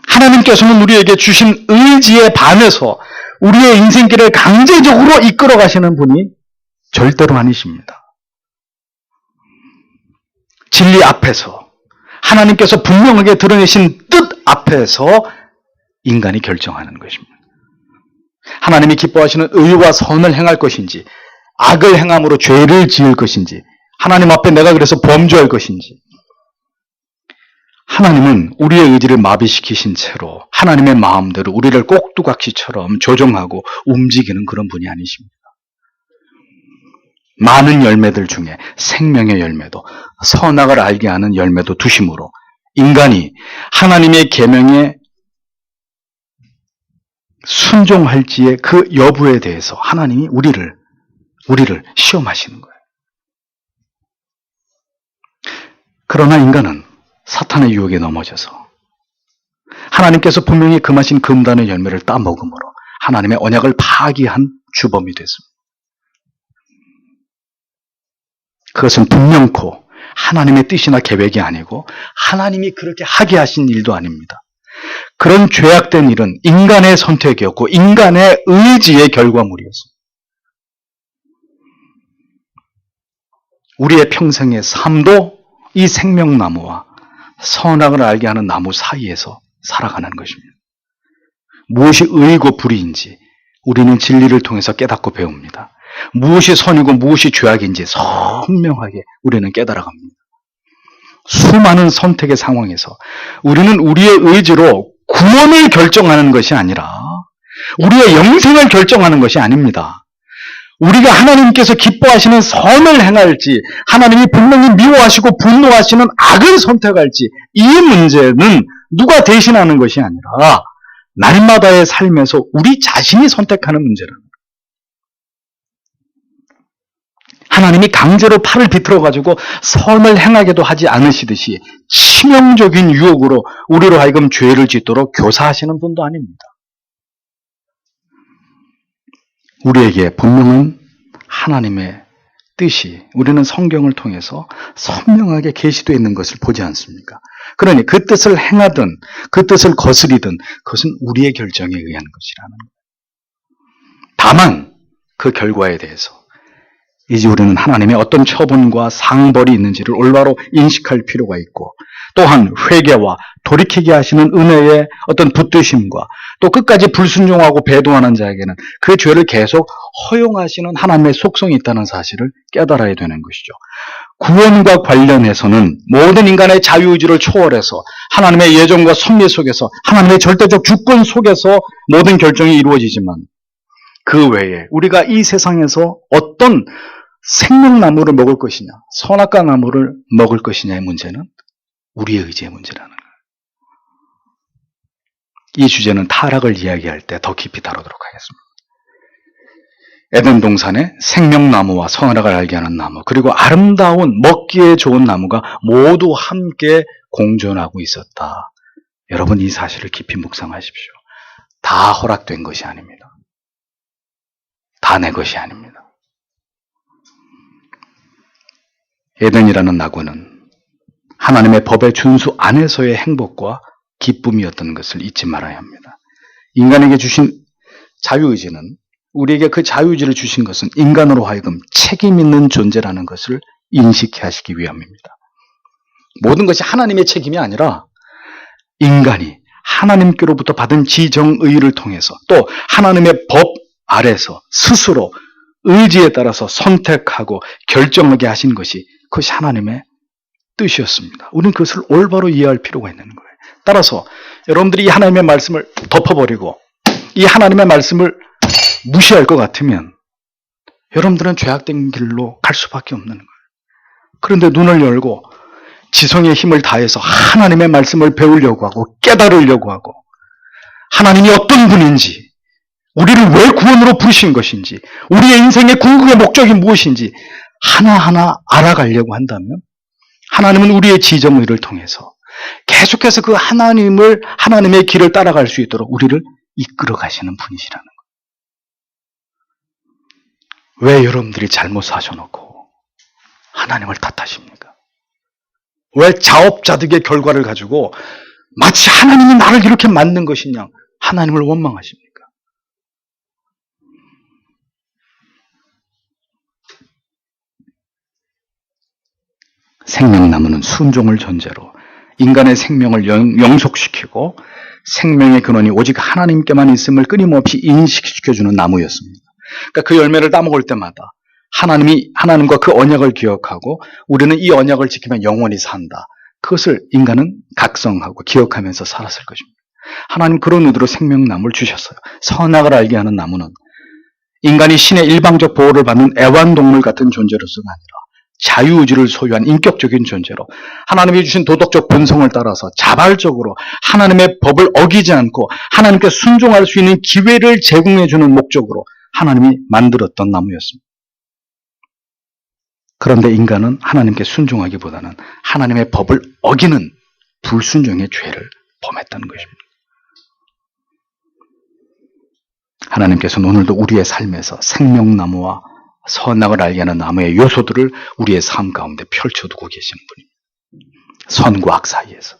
하나님께서는 우리에게 주신 의지에 반해서 우리의 인생길을 강제적으로 이끌어 가시는 분이 절대로 아니십니다. 진리 앞에서 하나님께서 분명하게 드러내신 뜻 앞에서 인간이 결정하는 것입니다. 하나님이 기뻐하시는 의와 선을 행할 것인지 악을 행함으로 죄를 지을 것인지 하나님 앞에 내가 그래서 범죄할 것인지 하나님은 우리의 의지를 마비시키신 채로 하나님의 마음대로 우리를 꼭두각시처럼 조종하고 움직이는 그런 분이 아니십니다. 많은 열매들 중에 생명의 열매도 선악을 알게 하는 열매도 두심으로 인간이 하나님의 계명에 순종할지의 그 여부에 대해서 하나님이 우리를 시험하시는 거예요. 그러나 인간은 사탄의 유혹에 넘어져서 하나님께서 분명히 금하신 금단의 열매를 따먹음으로 하나님의 언약을 파기한 주범이 됐습니다. 그것은 분명코 하나님의 뜻이나 계획이 아니고 하나님이 그렇게 하게 하신 일도 아닙니다. 그런 죄악된 일은 인간의 선택이었고 인간의 의지의 결과물이었습니다. 우리의 평생의 삶도 이 생명나무와 선악을 알게 하는 나무 사이에서 살아가는 것입니다. 무엇이 의고 불의인지 우리는 진리를 통해서 깨닫고 배웁니다. 무엇이 선이고 무엇이 죄악인지 선명하게 우리는 깨달아갑니다. 수많은 선택의 상황에서 우리는 우리의 의지로 구원을 결정하는 것이 아니라 우리의 영생을 결정하는 것이 아닙니다. 우리가 하나님께서 기뻐하시는 선을 행할지 하나님이 분명히 미워하시고 분노하시는 악을 선택할지 이 문제는 누가 대신하는 것이 아니라 날마다의 삶에서 우리 자신이 선택하는 문제라는 거예요. 하나님이 강제로 팔을 비틀어가지고 선을 행하게도 하지 않으시듯이 치명적인 유혹으로 우리로 하여금 죄를 짓도록 교사하시는 분도 아닙니다. 우리에게 분명한 하나님의 뜻이 우리는 성경을 통해서 선명하게 계시되어 있는 것을 보지 않습니까? 그러니 그 뜻을 행하든 그 뜻을 거스리든 그것은 우리의 결정에 의한 것이라는 거예요. 다만 그 결과에 대해서 이제 우리는 하나님의 어떤 처분과 상벌이 있는지를 올바로 인식할 필요가 있고 또한 회개와 돌이키게 하시는 은혜의 어떤 붙드심과 또 끝까지 불순종하고 배도하는 자에게는 그 죄를 계속 허용하시는 하나님의 속성이 있다는 사실을 깨달아야 되는 것이죠. 구원과 관련해서는 모든 인간의 자유의지를 초월해서 하나님의 예정과 섭리 속에서 하나님의 절대적 주권 속에서 모든 결정이 이루어지지만 그 외에 우리가 이 세상에서 어떤 생명나무를 먹을 것이냐 선악과 나무를 먹을 것이냐의 문제는 우리의 의지의 문제라는 거예요. 이 주제는 타락을 이야기할 때 더 깊이 다루도록 하겠습니다. 에덴 동산에 생명나무와 선악을 알게 하는 나무 그리고 아름다운 먹기에 좋은 나무가 모두 함께 공존하고 있었다. 여러분 이 사실을 깊이 묵상하십시오. 다 허락된 것이 아닙니다. 다 내 것이 아닙니다. 에덴이라는 나무는 하나님의 법의 준수 안에서의 행복과 기쁨이었던 것을 잊지 말아야 합니다. 인간에게 주신 자유의지는 우리에게 그 자유의지를 주신 것은 인간으로 하여금 책임 있는 존재라는 것을 인식해 하시기 위함입니다. 모든 것이 하나님의 책임이 아니라 인간이 하나님께로부터 받은 지정의를 통해서 또 하나님의 법 아래서 스스로 의지에 따라서 선택하고 결정하게 하신 것이 그것이 하나님의 뜻이었습니다. 우리는 그것을 올바로 이해할 필요가 있는 거예요. 따라서 여러분들이 이 하나님의 말씀을 덮어버리고 이 하나님의 말씀을 무시할 것 같으면 여러분들은 죄악된 길로 갈 수밖에 없는 거예요. 그런데 눈을 열고 지성의 힘을 다해서 하나님의 말씀을 배우려고 하고 깨달으려고 하고 하나님이 어떤 분인지 우리를 왜 구원으로 부르신 것인지 우리의 인생의 궁극의 목적이 무엇인지 하나하나 알아가려고 한다면 하나님은 우리의 지정의를 통해서 계속해서 그 하나님의 길을 따라갈 수 있도록 우리를 이끌어 가시는 분이시라는 거예요. 왜 여러분들이 잘못 사셔놓고 하나님을 탓하십니까? 왜 자업자득의 결과를 가지고 마치 하나님이 나를 이렇게 만든 것이냐 하나님을 원망하십니까? 생명나무는 순종을 전제로 인간의 생명을 영속시키고 생명의 근원이 오직 하나님께만 있음을 끊임없이 인식시켜주는 나무였습니다. 그러니까 그 열매를 따먹을 때마다 하나님과 그 언약을 기억하고 우리는 이 언약을 지키면 영원히 산다. 그것을 인간은 각성하고 기억하면서 살았을 것입니다. 하나님 그런 의도로 생명나무를 주셨어요. 선악을 알게 하는 나무는 인간이 신의 일방적 보호를 받는 애완동물 같은 존재로서가 아니라 자유의지를 소유한 인격적인 존재로 하나님이 주신 도덕적 본성을 따라서 자발적으로 하나님의 법을 어기지 않고 하나님께 순종할 수 있는 기회를 제공해 주는 목적으로 하나님이 만들었던 나무였습니다. 그런데 인간은 하나님께 순종하기보다는 하나님의 법을 어기는 불순종의 죄를 범했다는 것입니다. 하나님께서는 오늘도 우리의 삶에서 생명나무와 선악을 알게 하는 나무의 요소들을 우리의 삶 가운데 펼쳐두고 계시는 분입니다. 선과 악 사이에서,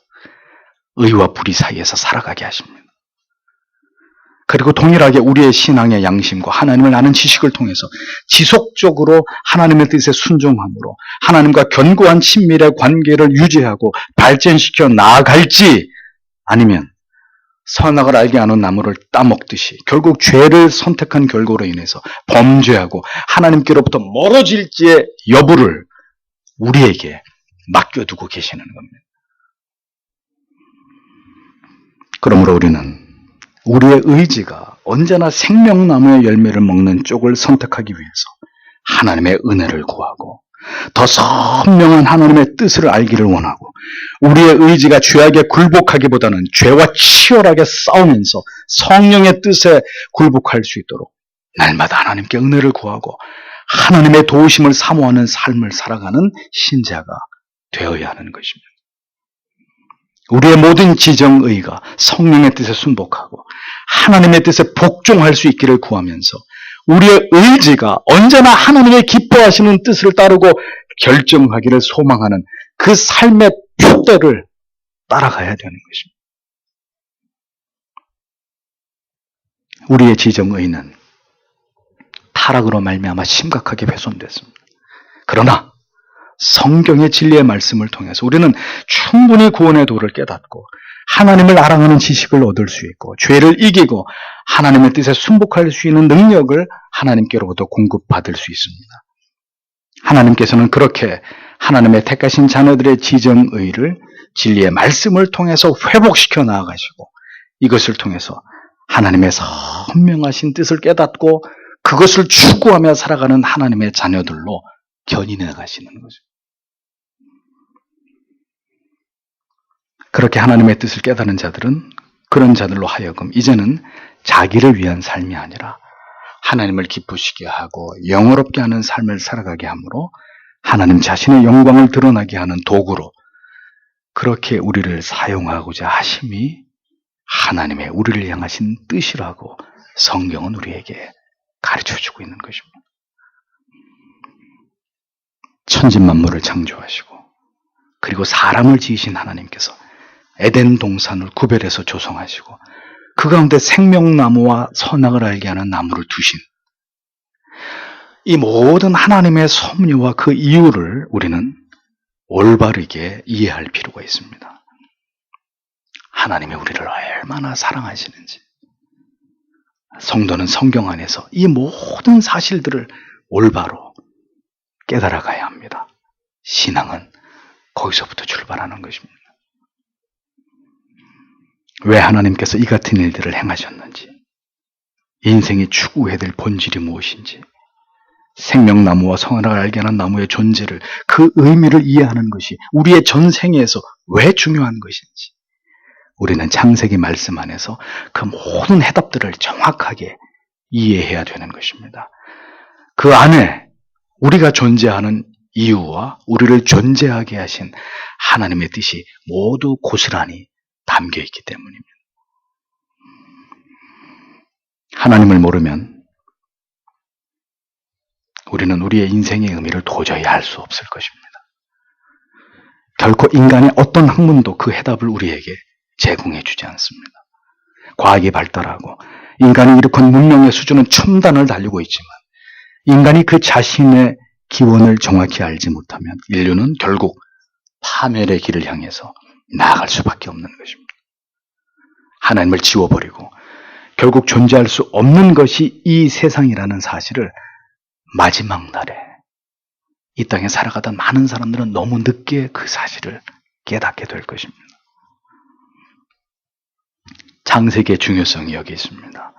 의와 불의 사이에서 살아가게 하십니다. 그리고 동일하게 우리의 신앙의 양심과 하나님을 아는 지식을 통해서 지속적으로 하나님의 뜻에 순종함으로 하나님과 견고한 친밀의 관계를 유지하고 발전시켜 나아갈지, 아니면 선악을 알게 하는 나무를 따먹듯이 결국 죄를 선택한 결과로 인해서 범죄하고 하나님께로부터 멀어질지의 여부를 우리에게 맡겨두고 계시는 겁니다. 그러므로 우리는 우리의 의지가 언제나 생명나무의 열매를 먹는 쪽을 선택하기 위해서 하나님의 은혜를 구하고 더 선명한 하나님의 뜻을 알기를 원하고, 우리의 의지가 죄악에 굴복하기보다는 죄와 치열하게 싸우면서 성령의 뜻에 굴복할 수 있도록 날마다 하나님께 은혜를 구하고 하나님의 도우심을 사모하는 삶을 살아가는 신자가 되어야 하는 것입니다. 우리의 모든 지정의가 성령의 뜻에 순복하고 하나님의 뜻에 복종할 수 있기를 구하면서 우리의 의지가 언제나 하나님의 기뻐하시는 뜻을 따르고 결정하기를 소망하는 그 삶의 표대를 따라가야 되는 것입니다. 우리의 지정의는 타락으로 말미암아 심각하게 훼손됐습니다. 그러나 성경의 진리의 말씀을 통해서 우리는 충분히 구원의 도를 깨닫고 하나님을 알아가는 지식을 얻을 수 있고 죄를 이기고 하나님의 뜻에 순복할 수 있는 능력을 하나님께로부터 공급받을 수 있습니다. 하나님께서는 그렇게 하나님의 택하신 자녀들의 지정의를 진리의 말씀을 통해서 회복시켜 나아가시고, 이것을 통해서 하나님의 선명하신 뜻을 깨닫고 그것을 추구하며 살아가는 하나님의 자녀들로 견인해 가시는 거죠. 그렇게 하나님의 뜻을 깨닫는 자들은 그런 자들로 하여금 이제는 자기를 위한 삶이 아니라 하나님을 기쁘시게 하고 영화롭게 하는 삶을 살아가게 하므로 하나님 자신의 영광을 드러나게 하는 도구로 그렇게 우리를 사용하고자 하심이 하나님의 우리를 향하신 뜻이라고 성경은 우리에게 가르쳐주고 있는 것입니다. 천지만물을 창조하시고 그리고 사람을 지으신 하나님께서 에덴 동산을 구별해서 조성하시고 그 가운데 생명나무와 선악을 알게 하는 나무를 두신 이 모든 하나님의 섭리와 그 이유를 우리는 올바르게 이해할 필요가 있습니다. 하나님이 우리를 얼마나 사랑하시는지, 성도는 성경 안에서 이 모든 사실들을 올바로 깨달아가야 합니다. 신앙은 거기서부터 출발하는 것입니다. 왜 하나님께서 이 같은 일들을 행하셨는지, 인생이 추구해야 될 본질이 무엇인지, 생명나무와 선악을 알게 하는 나무의 존재를, 그 의미를 이해하는 것이 우리의 전생에서 왜 중요한 것인지, 우리는 창세기 말씀 안에서 그 모든 해답들을 정확하게 이해해야 되는 것입니다. 그 안에 우리가 존재하는 이유와 우리를 존재하게 하신 하나님의 뜻이 모두 고스란히 담겨 있기 때문입니다. 하나님을 모르면 우리는 우리의 인생의 의미를 도저히 알 수 없을 것입니다. 결코 인간의 어떤 학문도 그 해답을 우리에게 제공해 주지 않습니다. 과학이 발달하고 인간이 일으킨 문명의 수준은 첨단을 달리고 있지만 인간이 그 자신의 기원을 정확히 알지 못하면 인류는 결국 파멸의 길을 향해서 나아갈 수밖에 없는 것입니다. 하나님을 지워버리고 결국 존재할 수 없는 것이 이 세상이라는 사실을 마지막 날에 이 땅에 살아가던 많은 사람들은 너무 늦게 그 사실을 깨닫게 될 것입니다. 창세기의 중요성이 여기 있습니다.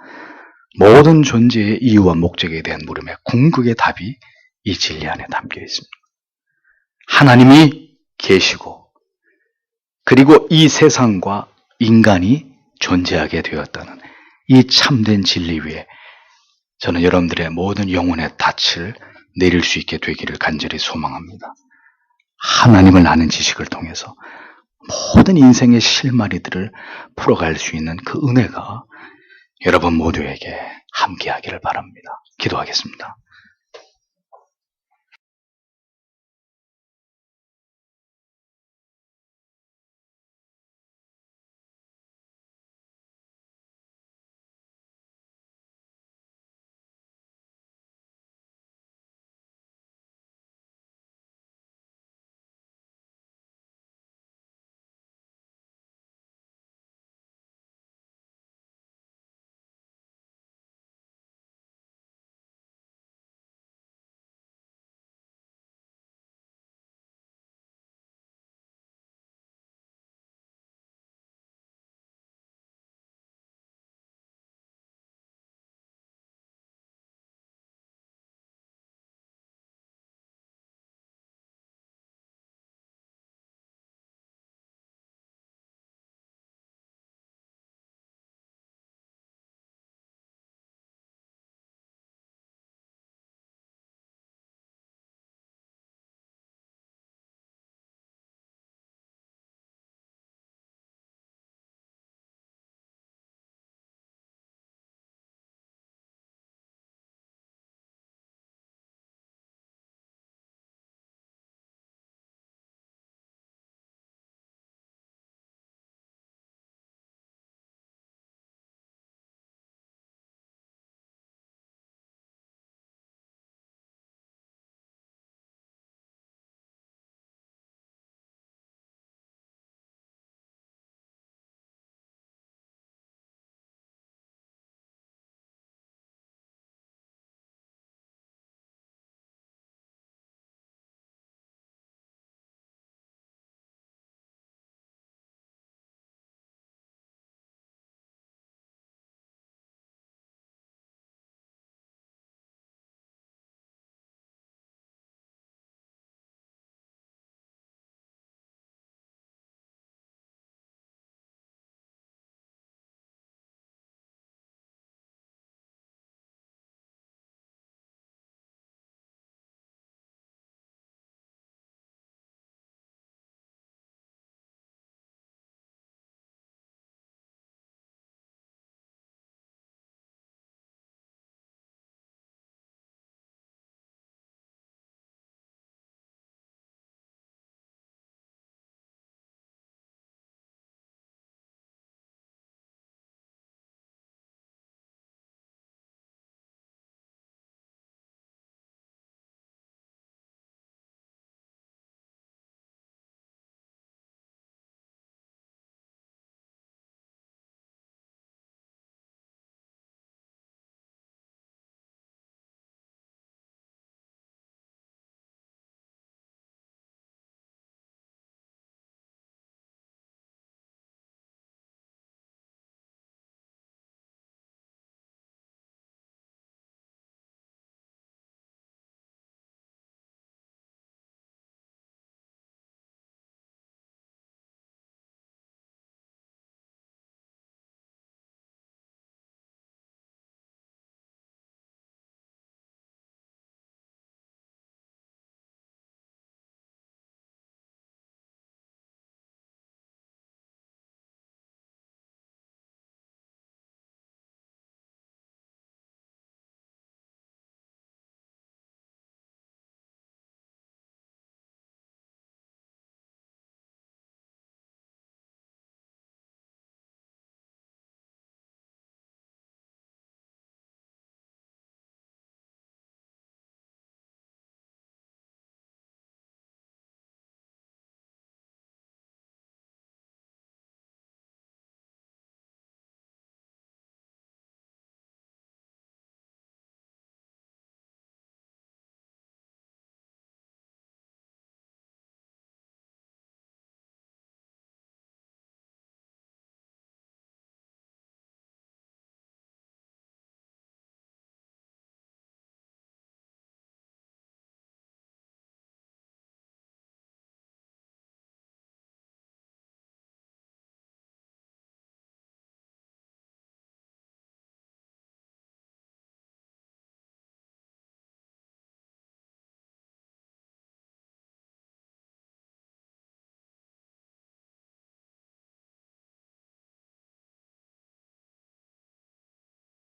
모든 존재의 이유와 목적에 대한 물음에 궁극의 답이 이 진리 안에 담겨 있습니다. 하나님이 계시고 그리고 이 세상과 인간이 존재하게 되었다는 이 참된 진리 위에 저는 여러분들의 모든 영혼의 닻을 내릴 수 있게 되기를 간절히 소망합니다. 하나님을 아는 지식을 통해서 모든 인생의 실마리들을 풀어갈 수 있는 그 은혜가 여러분 모두에게 함께하기를 바랍니다. 기도하겠습니다.